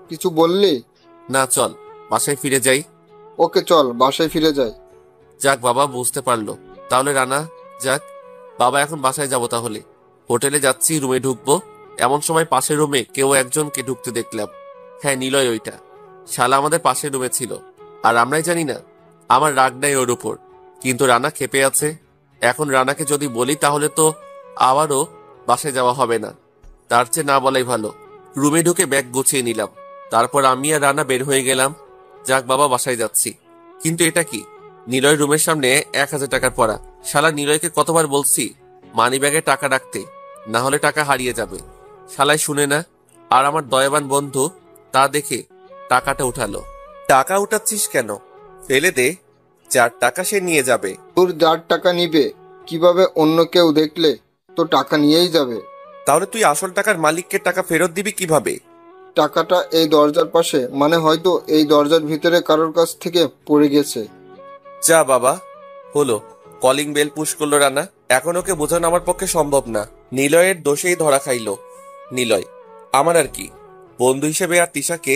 কিছু বললি? না, চল বাসায় ফিরে যাই। ওকে চল বাসায় ফিরে যাই। যাক, বাবা বুঝতে পারলো। তাহলে রানা যাক, বাবা এখন বাসায় যাব। তাহলে হোটেলে যাচ্ছি, রুমে ঢুকবো। এমন সময় পাশের রুমে কেউ একজনকে ঢুকতে দেখলাম। হ্যাঁ, নিলয় ওইটা। শালা আমাদের পাশের রুমে ছিল, আর আমরাই জানি না। আমার রাগ নাই ওর উপর, কিন্তু রানা ক্ষেপে আছে। এখন রানাকে যদি বলি তাহলে তো আবারও বাসায় যাওয়া হবে না। তার চেয়ে না বলাই ভালো। রুমে ঢুকে ব্যাগ গুছিয়ে নিলাম। তারপর আমি আর রানা বের হয়ে গেলাম। যাক বাবা, বাসায় যাচ্ছি। কিন্তু এটা কি? নিলয় রুমের সামনে 1000 টাকার পড়া। শালা নিলয়কে কতবার বলছি মানি ব্যাগে টাকা রাখতে, না হলে টাকা হারিয়ে যাবে। শালাই শুনে না। আর আমার দয়াবান বন্ধু তা দেখে টাকাটা উঠালো। টাকা উঠাচ্ছিস কেন? ফেলে দে, যার টাকা সে নিয়ে যাবে। তোর যার টাকা নিবে, কিভাবে অন্য কেউ দেখলে তো টাকা নিয়েই যাবে। তাহলে তুই আসল টাকার মালিককে টাকা ফেরত দিবি কিভাবে? টাকাটা এই দরজার পাশে, মানে হয়তো এই দরজার ভিতরে কারোর কাছ থেকে পড়ে গেছে। যা বাবা, হলো। কলিং বেল পুশ করলো রানা। এখন ওকে বোঝানো আমার পক্ষে সম্ভব না। নিলয়ের দোষেই ধরা খাইলো নিলয়। আমার আর কি, বন্ধু হিসেবে আর তিশাকে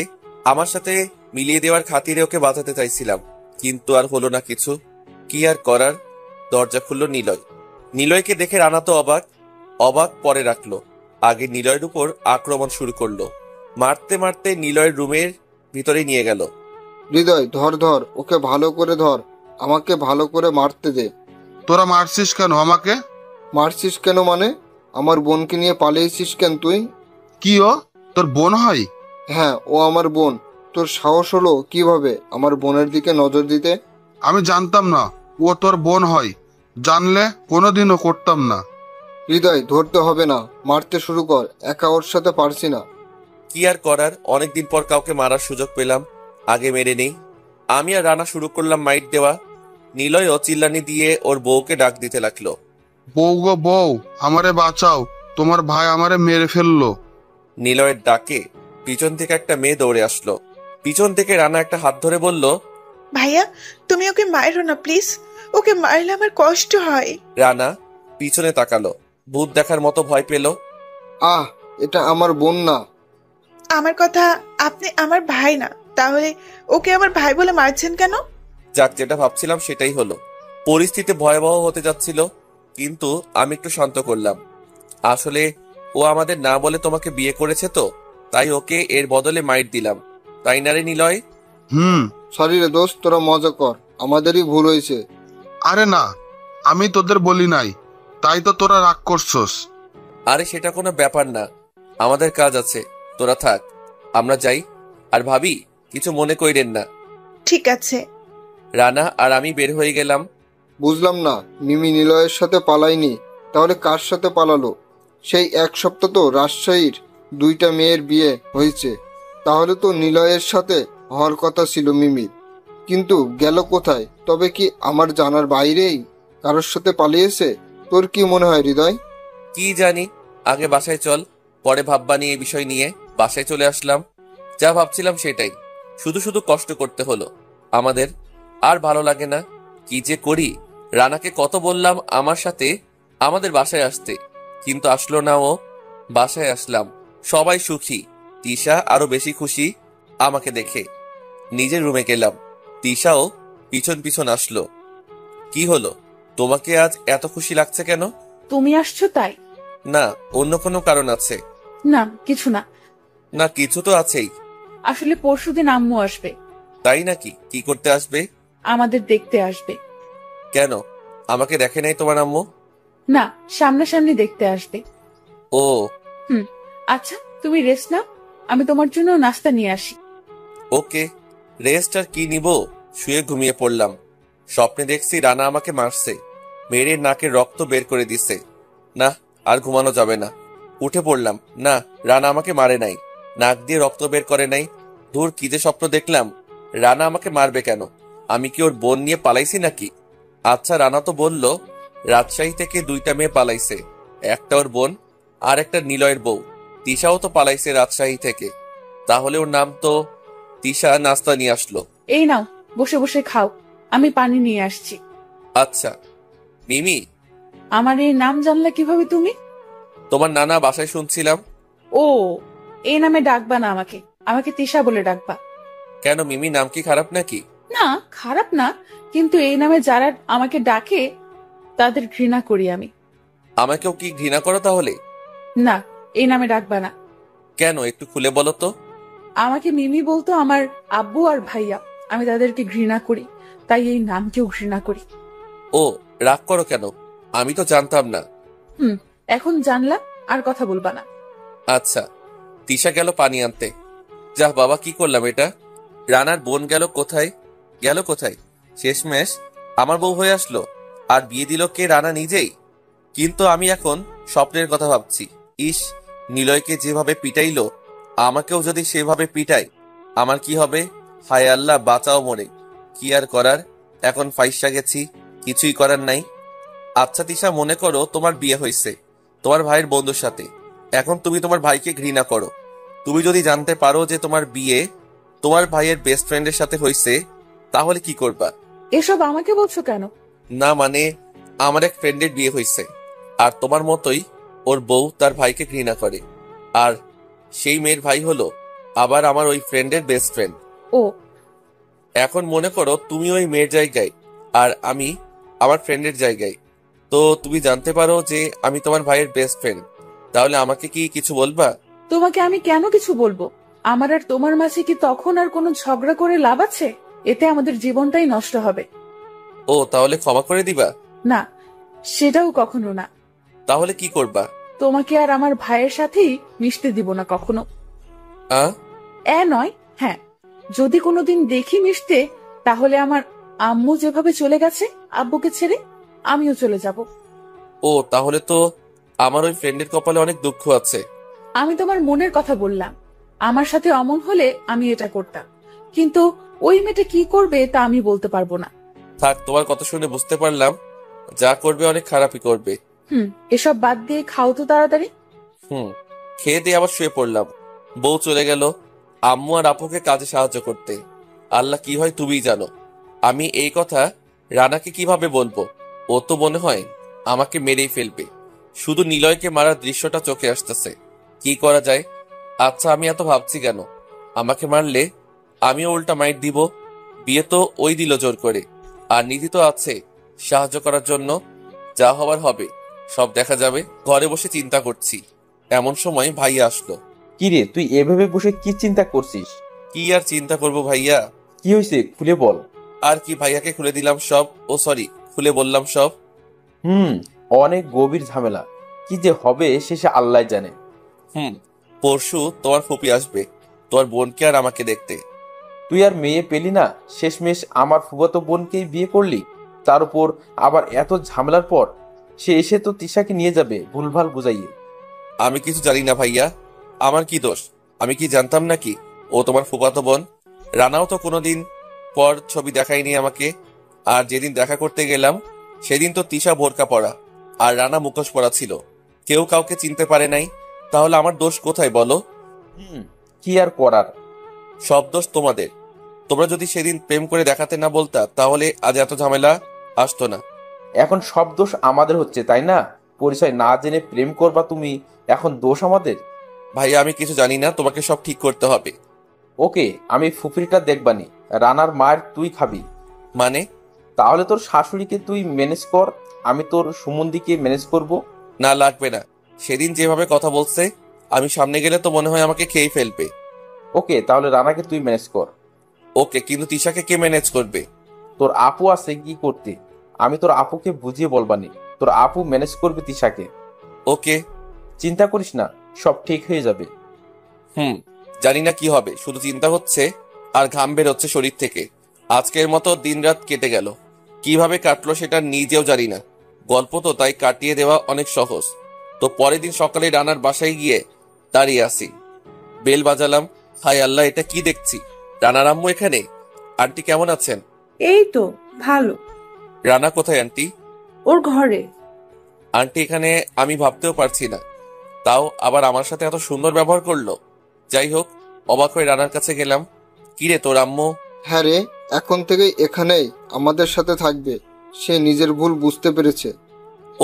আমার সাথে মিলিয়ে দেওয়ার খাতিরে ওকে বাঁচাতে চাইছিলাম, কিন্তু আর হলো না কিছু। কি আর করার। দরজা খুললো নিলয়। নিলয়কে দেখে রানা তো অবাক পরে রাখলো। আগে নিলয়ের উপর আক্রমণ শুরু করলো। মারতে মারতে নিলয়ের রুমের ভিতরে নিয়ে গেল। হৃদয়, ধর, ওকে ভালো করে ধর, আমাকে ভালো করে মারতে দে। তোরা মারছিস কেন আমাকে? মারছিস কেন মানে? আমার বোনকে নিয়ে পালিয়েছিস কেন তুই? কি ও তোর বোন হয়? হ্যাঁ, ও আমার বোন। তোর সাহস হলো কিভাবে আমার বোনের দিকে নজর দিতে? আমি জানতাম না ও তোর বোন হয়। জানলে কোনোদিনও করতাম না। হৃদয়, ধরতে হবে না, মারতে শুরু কর, একা ওর সাথে পারছি না। কি আর করার, অনেকদিন পর কাউকে মারার সুযোগ পেলাম, আগে মেরে নেই। আমি আর রানা শুরু করলাম মাইট দেওয়া। নিলয়ও চিল্লানি দিয়ে ওর বউকে ডাক দিতে লাগলো। বউ গো বউ, আমারে বাঁচাও, তোমার ভাই আমারে মেরে ফেললো। নিলয়ের ডাকে পিছন থেকে একটা মেয়ে দৌড়ে আসলো। পিছন থেকে রানা একটা হাত ধরে বলল, ভাইয়া, তুমি ওকে মারো না প্লিজ, ওকে মারলে আমার কষ্ট হয়। রানা পিছনে তাকালো, ভূত দেখার মতো ভয় পেল। আহ, এটা আমার বোন না। আমার কথা, আপনি আমার ভাই না, তাহলে ওকে আমার ভাই বলে মারছেন কেন? যাক, যেটা ভাবছিলাম সেটাই হলো। পরিস্থিতি ভয়াবহ হতে যাচ্ছিল, কিন্তু আমি একটু শান্ত করলাম। আসলে ও আমাদের না বলে তোমাকে বিয়ে করেছে তো, তাই ওকে এর বদলে মাইট দিলাম, তাই না রে নিলয়? সরি রে দোস্ত, তোরা মজা কর, আমাদেরই ভুল হয়েছে। আরে না, আমি তোদের বলি নাই, তাই তো তোরা রাগ করছস। আরে সেটা কোনো ব্যাপার না, আমাদের কাজ আছে, তোরা থাক, আমরা যাই। আর ভাবি, কিছু মনে কইরেন না। ঠিক আছে। রানা আর আমি বের হয়ে গেলাম। বুঝলাম না, মিমি নিলয়ের সাথে পালায়নি, তাহলে কার সাথে পালালো? সেই এক সপ্তাহ তো রাজশাহীর 2টা মেয়ের বিয়ে হয়েছে, তাহলে তো নিলয়ের সাথে হওয়ার কথা ছিল মিমির, কিন্তু গেল কোথায়? তবে কি আমার জানার বাইরেই কারোর সাথে পালিয়েছে? তোর কি মনে হয় হৃদয়? কি জানি, আগে বাসায় চল, পরে ভাববানি এই বিষয় নিয়ে। বাসায় চলে আসলাম, যা ভাবছিলাম সেটাই, শুধু শুধু কষ্ট করতে হলো আমাদের, আর ভালো লাগে না। কি যে করি, রানাকে কত বললাম আমার সাথে আমাদের বাসায় আসতে, কিন্তু আসলো না ও। বাসায় আসলাম, সবাই সুখী, তিশা আরো বেশি খুশি আমাকে দেখে। নিজের রুমে গেলাম, তিশাও পিছন পিছন আসলো। কি হলো, তোমাকে আজ এত খুশি লাগছে কেন? তুমি আসছো তাই? না, অন্য কোনো কারণ আছে? না, কিছু না। না, কিছু তো আছেই। আসলে পরশুদিন আম্মু আসবে। তাই নাকি? কি করতে আসবে? আমাদের দেখতে আসবে। কেন, আমাকে দেখে নাই তোমার আম্মু? না, সামনাসামনি দেখতে আসবে। ও আচ্ছা, তুমি রেস্ট নাও, আমি তোমার জন্য নাস্তা নিয়ে আসি। ওকে। রেস্ট আর কি নিব, শুয়ে ঘুমিয়ে পড়লাম। স্বপ্নে দেখছি রানা আমাকে মারছে, মেরে নাকের রক্ত বের করে দিছে। না, আর ঘুমানো যাবে না। উঠে পড়লাম, না, রানা আমাকে মারে নাই, নাক দিয়ে রক্ত বের করে নাই। দূর, কি যে স্বপ্ন দেখলাম। রানা আমাকে মারবে কেন? আমি কি ওর বোন নিয়ে পালাইছি নাকি? আচ্ছা, রানা তো বলল রাজশাহী থেকে 2টা মেয়ে পালাইছে, একটা ওর বোন আর একটা নিলয়ের বউ। তিশাও তো পালাইছে রাজশাহী থেকে, তাহলে ওর নাম তো তিশা। নাস্তা নিয়ে আসলো। এই নাও, বসে বসে খাও, আমি পানি নিয়ে আসছি। আচ্ছা। মিমি, আমার এই নাম জানলা কিভাবে তুমি? তোমার নানা বাসায় শুনছিলাম। ও, এই নামে ডাকবা না আমাকে, আমাকে তিশা বলে ডাকবা। কেন মিমি, নাম কি খারাপ নাকি? না, খারাপ না, কিন্তু এই নামে যারা আমাকে ডাকে তাদের ঘৃণা করি আমি। আমাকেও কি ঘৃণা করো তাহলে? না, এই নামে ডাকবা না। কেন, একটু খুলে বলো তো। আমাকে মিমি বলতো আমার আব্বু আর ভাইয়া, আমি তাদেরকে ঘৃণা করি, তাই এই নামকেও ঘৃণা করি। ও, রাগ করো কেন? আমি তো জানতাম না। এখন জানলা, আর কথা বলবা না। আচ্ছা। তিশা গেল পানি আনতে। যাহ বাবা, কি করলাম এটা? রানার বোন গেল কোথায়? শেষমেশ আমার বউ হয়ে আসলো, আর বিয়ে দিল কে? রানা নিজেই। কিন্তু আমি এখন স্বপ্নের কথা ভাবছি। ইস, নিলয়কে যেভাবে পিটাইলো, আমাকেও যদি সেভাবে পিটাই, আমার কি হবে? হায় আল্লাহ, বাঁচাও মরে। কি আর করার, এখন ফাইসা গেছি, কিছুই করার নাই। আচ্ছা তিশা, মনে করো তোমার বিয়ে হয়েছে তোমার ভাইয়ের বন্ধুর সাথে। এখন তুমি তোমার ভাইকে ঘৃণা করো। তুমি যদি জানতে পারো যে তোমার বিয়ে তোমার ভাইয়ের বেস্ট ফ্রেন্ডের সাথে হয়েছে, তাহলে কি করবা? এসব আমাকে বলছো কেন? না মানে, আমার এক ফ্রেন্ডের বিয়ে হয়েছে, আর তোমার মতোই ওর বউ তার ভাইকে ঘৃণা করে, আর সেই মেয়ের ভাই হলো আবার আমার ওই ফ্রেন্ডের বেস্ট ফ্রেন্ড। ও এখন মনে করো তুমি ওই মেয়ের জায়গায় আর আমি আমার ফ্রেন্ডের জায়গায়, তো তুমি জানতে পারো যে আমি তোমার ভাইয়ের বেস্ট ফ্রেন্ড, তাহলে আমাকে কি কিছু বলবা? তোমাকে আমি কেন কিছু বলবো? আমার আর তোমার মাঝে কি তখন আর কোনো ঝগড়া করে লাভ আছে? এতে আমাদের জীবনটাই নষ্ট হবে। ও, তাহলে ক্ষমা করে দিবা? না, সেটাও কখনো না। তাহলে কি করবা? তোমাকে আর আমার ভাইয়ের সাথেই মিশতে দিব না কখনো। নয়, হ্যাঁ, যদি কোনোদিন দেখি মিশতে, তাহলে আমার আম্মু যেভাবে চলে গেছে আব্বুকে ছেড়ে, আমিও চলে যাব। ও, তাহলে তো আমার ওই ফ্রেন্ডের কপালে অনেক দুঃখ আছে। আমি তোমার মনের কথা বললাম। আমার সাথে অমন হলে আমি এটা করতাম, কিন্তু ওই মেয়েটা কি করবে তা আমি বলতে পারবো না। থাক, তোমার কথা শুনে বুঝতে পারলাম যা করবে অনেক খারাপই করবে। এসব বাদ দিয়ে খাও তো তাড়াতাড়ি। খেয়ে দিয়ে আবার শুয়ে পড়লাম। বউ চলে গেল আম্মু আর আপুকে কাজে সাহায্য করতে। আল্লাহ, কি হয় তুমিই জানো। আমি এই কথা রানাকে কিভাবে বলবো? ও তো মনে হয় আমাকে মেরেই ফেলবে। শুধু নিলয়কে মারার দৃশ্যটা চোখে আসতেছে। কি করা যায়? আচ্ছা, আমি এত ভাবছি কেন? আমাকে মারলে আমিও উল্টা মাইট দিব। বিয়ে তো ওই দিল জোর করে, আর নিধি তো আছে সাহায্য করার জন্য। যা হবার হবে, সব দেখা যাবে। ঘরে বসে চিন্তা করছি, এমন সময় ভাইয়া আসলো। কিরে, তুই এভাবে বসে কি চিন্তা করছিস? কি আর চিন্তা করব ভাইয়া? কি হয়েছে খুলে বল। আর কি, ভাইয়াকে খুলে দিলাম সব। ও সরি, খুলে বললাম সব। অনেক গভীর ঝামেলা। কি যে হবে শেষে আল্লাহ জানে। পরশু তোমার ফুপি আসবে তোমার বোনকে আর আমাকে দেখতে। তুই আর মেয়ে পেলি না, শেষমেশ আমার ফুফাতো বোনকেই বিয়ে করলি। তার উপর আবার এত ঝামেলার পর সে এসে তো তিশাকে নিয়ে যাবে ভুলভাল বুঝাইয়ে। আমি কিছু জানি না ভাইয়া, আমার কি দোষ? আমি কি জানতাম নাকি ও তোমার ফুফাতো বোন? রানাও তো কোনোদিন পর ছবি দেখায়নি আমাকে। আর যেদিন দেখা করতে গেলাম সেদিন তো তিশা বোরকা পরা আর রানা মুখোশ পরা ছিল। কেউ কাউকে চিনতে পারে নাই। তাহলে আমার দোষ কোথায় বলো? কি আর করার, সব দোষ তোমাদের। তোমরা যদি সেদিন প্রেম করে দেখাতে না বলতা, তাহলে আজ এত ঝামেলা আসতো না। এখন সব দোষ আমাদের হচ্ছে, তাই না? পরিচয় না জেনে প্রেম করবা তুমি, এখন দোষ আমাদের? ভাইয়া, আমি কিছু জানি না, তোমাকে সব ঠিক করতে হবে। ওকে, আমি ফুফরিটা দেখবানি। রানার মায়ের তুই খাবি মানে? তাহলে তোর শাশুড়িকে তুই ম্যানেজ কর, আমি তোর সুমন্দিকে ম্যানেজ করব। না, লাগবে না। সেদিন যেভাবে কথা বলছে, আমি সামনে গেলে তো মনে হয় আমাকে খেয়ে ফেলবে। ওকে, তাহলে রানাকে তুই ম্যানেজ কর। ওকে, কিন্তু তিশাকে কে ম্যানেজ করবে? তোর আপু আছে কি করতে, আমি তোর আপুকে বুঝিয়ে বলবানি। তোর আপু ম্যানেজ করবে তিশাকে। ওকে, চিন্তা করিস না, সব ঠিক হয়ে যাবে। জানি না কি হবে, শুধু চিন্তা হচ্ছে আর ঘাম বের হচ্ছে শরীর থেকে। আজকের মতো দিনরাত কেটে গেল, কিভাবে কাটলো সেটা নিজেও জানি না। গল্প তো তাই কাটিয়ে দেওয়া অনেক সহজ। তো পরের দিন সকালে রানার বাসায় গিয়ে দাঁড়িয়ে আসি। বেল বাজালাম। হায় আল্লাহ, এটা কি দেখছি? রানার আম্মু এখানে। আন্টি কেমন আছেন? এই তো ভালো। রানা কোথায় আন্টি? ওর ঘরে। আন্টি এখানে? আমি ভাবতেও পারছি না, তাও আবার আমার সাথে এত সুন্দর ব্যবহার করলো। যাই হোক, অবাক হয়ে রানার কাছে গেলাম। কিরে, তোর আম্মু? হ্যাঁ রে, এখন থেকে এখানেই আমাদের সাথে থাকবে। সে নিজের ভুল বুঝতে পেরেছে।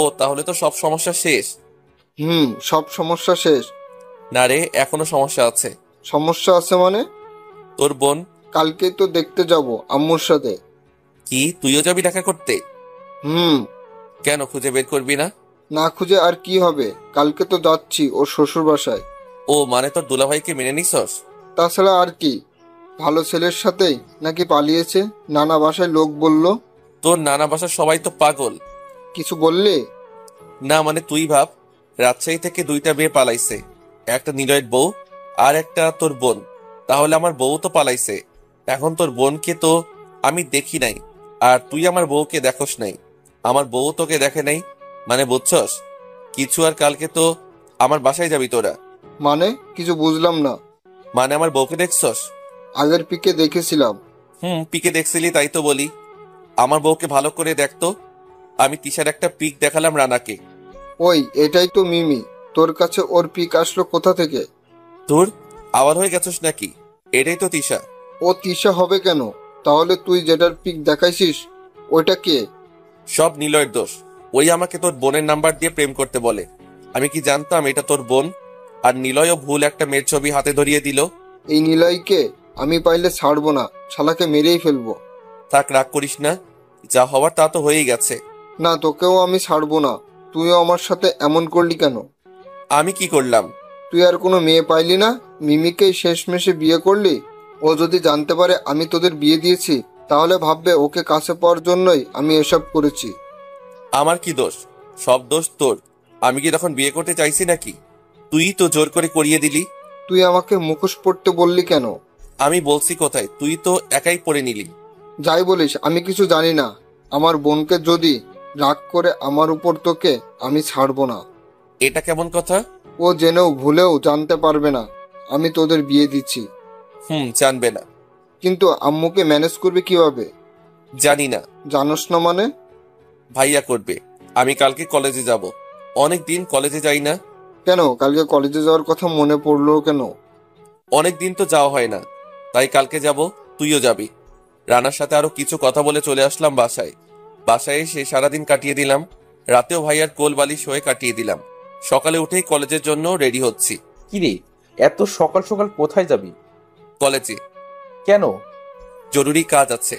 ও, তাহলে তো সব সমস্যা শেষ। সব সমস্যা শেষ। না রে, এখনো সমস্যা আছে। সমস্যা আছে মানে? তোর বোন? কালকেই তো দেখতে যাব আম্মুর সাথে। কি, তুইও যাবি দেখা করতে? কেন, খুঁজে বের করবি না? না খুঁজে আর কি হবে, কালকে তো যাচ্ছি ওর শ্বশুর বাসায়। ও, মানে তোর দুলাভাইকে মেনে নিছস? তাছাড়া আর কি, ভালো ছেলের সাথেই নাকি পালিয়েছে, নানা বাসায় লোক বলল। তোর নানা বাসার সবাই তো পাগল। কিছু বললে? না, মানে তুই ভাব, রাজশাহী থেকে 2টা মেয়ে পালাইছে, একটা নিলয়ের বউ আর একটা তোর বোন। তাহলে আমার বউ তো পালাইছে। এখন তোর বোনকে তো আমি দেখি নাই, আর তুই আমার বউকে দেখোস নাই। আমার বউ তোকে দেখে নাই, মানে বুঝছস কিছু? আর কালকে তো আমার বাসায় যাবি তোরা। মানে কিছু বুঝলাম না। মানে আমার বউকে দেখছস? আগের পিকে দেখেছিলাম। পিকে দেখছিলি তাই তো বলি। আমার বউকে ভালো করে দেখতো। আমি তিশার একটা পিক দেখালাম রানাকে। ওই, এটাই তো মিমি। তোর কাছে ওর পিক আসলো কোথা থেকে? তোর আবার হয়ে গেছস নাকি? এটাই তো তিশা। ও তিশা হবে কেন? তাহলে তুই যেটার পিক দেখাইছিস ওইটা কে? সব নিলয়ের দোষ। ওই আমাকে তোর বোনের নাম্বার দিয়ে প্রেম করতে বলে। আমি কি জানতাম এটা তোর বোন? আর নিলয়ও ভুল একটা মেয়ের ছবি হাতে ধরিয়ে দিল। এই নিলয়কে আমি পাইলে ছাড়বো না, শালাকে মেরেই ফেলবো। থাক, রাগ করিস না, যা হওয়ার তা তো হয়েই গেছে। না, তোকেও আমি ছাড়বো না। তুইও আমার সাথে এমন করলি কেন? আমি কি করলাম? তুই আর কোনো মেয়ে পাইলি না, মিমিকেই শেষমেশে বিয়ে করলি। ও যদি জানতে পারে আমি তোদের বিয়ে দিয়েছি, তাহলে ভাববে ওকে কাছে পাওয়ার জন্যই আমি এসব করেছি। আমার কি দোষ? সব দোষ তোর। আমি কি তখন বিয়ে করতে চাইছি নাকি? তুই তো জোর করে করিয়ে দিলি। তুই আমাকে মুখোশ পড়তে বললি কেন? আমি বলছি কোথায়, তুই তো একাই পড়ে নিলি। যাই বলিস, আমি কিছু জানি না। আমার বোনকে যদি রাগ করে আমার উপর, তোকে আমি ছাড়বো না। এটা কেমন কথা? ও জেনেও ভুলেও জানতে পারবে না আমি তোদের বিয়ে দিচ্ছি। জানবে না। কিন্তু আম্মুকে ম্যানেজ করবে কিভাবে? জানি না। জানোস না মানে? ভাইয়া করবে। আমি কালকে কলেজে যাব। অনেক দিন কলেজে যাই না। কেন, কালকে কলেজে যাওয়ার কথা মনে পড়লো কেন? অনেক দিন তো যাওয়া হয় না, তাই কালকে যাব। তুইও যাবি। রানার সাথে আরো কিছু কথা বলে চলে আসলাম বাসায়। বাসায় এসে সারাদিন কাটিয়ে দিলাম। রাতেও ভাইয়ার কোল বালিশ হয়ে কাটিয়ে দিলাম। সকালে উঠেই কলেজের জন্য রেডি হচ্ছি। কিরে, এত সকাল সকাল কোথায় যাবি? কলেজে। কেন? জরুরি কাজ আছে।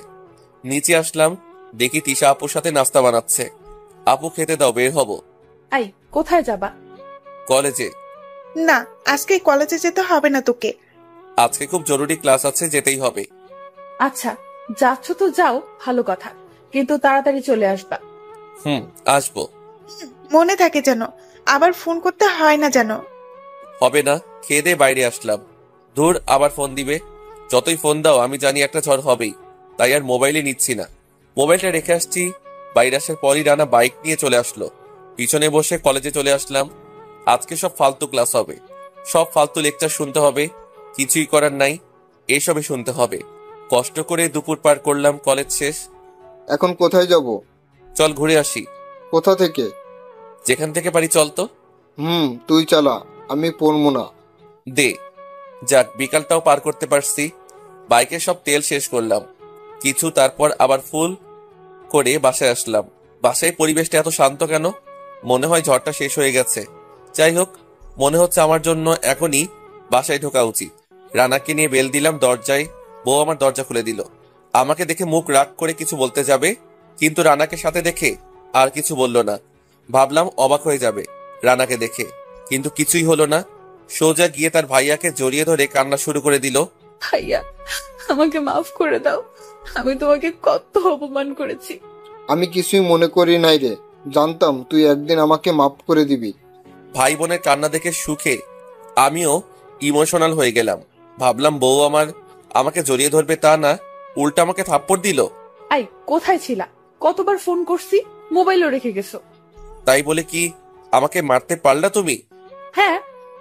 নিচে আসলাম, দেখি তিশা আপুর সাথে নাস্তা বানাচ্ছে। আপু খেতে দাও, বের হব। আই, কোথায় যাবা? কলেজে। না, আজকে কলেজে যেতে হবে না তোকে। আজকে খুব জরুরি ক্লাস আছে, যেতেই হবে। আচ্ছা, যাচ্ছ তো যাও, ভালো কথা, কিন্তু তাড়াতাড়ি চলে আসবা। আসবো। মনে থাকে যেন, আবার ফোন করতে হয় না যেন। হবে না, খেয়ে দিয়ে বাইরে আসলাম। ধুর, আবার ফোন দিবে। যতই ফোন দাও আমি জানি একটা ঝড় হবেই, তাই আর মোবাইলে নিচ্ছি না। মোবাইলটা রেখে আসছি। বাইরে আসার পরই রানা বাইক নিয়ে চলে আসলো। পিছনে বসে কলেজে চলে আসলাম। আজকে সব ফালতু ক্লাস হবে, সব ফালতু লেকচার শুনতে হবে। কিছুই করার নাই, এসবই শুনতে হবে। কষ্ট করে দুপুর পার করলাম, কলেজ শেষ। এখন কোথায় যাব? চল ঘুরে আসি। কোথা থেকে? যেখান থেকে পারি চল তো। তুই চালা, আমি পড়বো না। দে। যাক, বিকালটাও পার করতে পারছি। বাইকে সব তেল শেষ করলাম কিছু, তারপর আবার ফুল করে বাসায় আসলাম। বাসায় পরিবেশটা এত শান্ত কেন? মনে হয় ঝড়টা শেষ হয়ে গেছে। যাই হোক, মনে হচ্ছে আমার জন্য এখনই বাসায় ঢোকা উচিত। রানাকে নিয়ে বেল দিলাম দরজায়। বউ আমার দরজা খুলে দিল। আমাকে দেখে মুখ রাগ করে কিছু বলতে যাবে, কিন্তু রানাকে সাথে দেখে আর কিছু বলল না। ভাবলাম অবাক হয়ে যাবে রানাকে দেখে, কিন্তু কিছুই হলো না। সোজা গিয়ে তার ভাইয়াকে জড়িয়ে ধরে কান্না শুরু করে দিল। ভাইয়া, আমাকে মাফ করে দাও, আমি তোমাকে কত অপমান করেছি। আমি কিছুই মনে করি নাই রে, জানতাম তুই একদিন আমাকে মাফ করে দিবি। ভাই বোনের কান্না দেখে সুখে আমিও ইমোশনাল হয়ে গেলাম। ভাবলাম বউ আমাকে জড়িয়ে ধরবে, তা না, উল্টা আমাকে থাপ্পড় দিল। আই, কোথায় ছিলা? কতবার ফোন করছি, মোবাইলও রেখে গেছো। তাই বলে কি আমাকে মারতে পারলা তুমি? হ্যাঁ,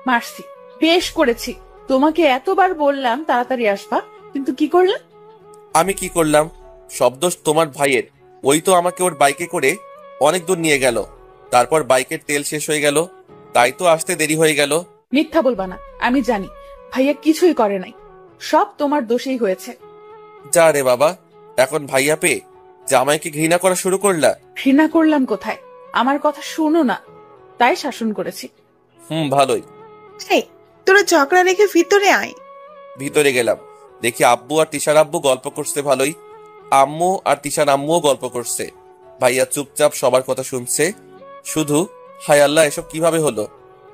মারছি, বেশ করেছি। তোমাকে এতবার বললাম তাড়াতাড়ি আসবা, কিন্তু কি করলে? আমি কি করলাম? সব দোষ তোমার ভাইয়ের। ওই তো আমাকে ওর বাইকে করে অনেক দূর নিয়ে গেল, তারপর বাইকের তেল শেষ হয়ে গেল, তাই তো আসতে দেরি হয়ে গেল। মিথ্যা বলবা না, আমি জানি ভাইয়া কিছুই করে নাই, সব তোমার দোষেই হয়েছে। যা রে বাবা, এখন ভাইয়া পেয়ে জামাইকে ঘৃণা করা শুরু করলা? ঘৃণা করলাম কোথায়? আমার কথা শুনো না, তাই শাসন করেছি। ভালোই। এই, তোরা ঝগড়া রেখে ভিতরে আয়। ভিতরে গেলাম, দেখি আব্বু আর তিশার আব্বু গল্প করছে ভালোই। আম্মু আর তিশার আম্মুও গল্প করছে। ভাইয়া চুপচাপ সবার কথা শুনছে। শুধু হায় আল্লাহ, এসব কিভাবে হলো?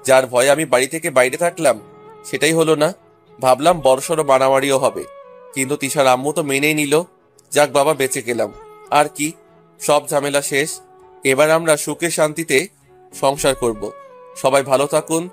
যার ভয়ে আমি বাড়ি থেকে বাইরে থাকলাম সেটাই হলো না। ভাবলাম বড়সড় মারামারিও হবে, কিন্তু তিশার আম্মু তো মেনেই নিল। যাক বাবা, বেঁচে গেলাম। আর কি, সব ঝামেলা শেষ। এবার আমরা সুখে শান্তিতে সংসার করব। সবাই ভালো থাকুন।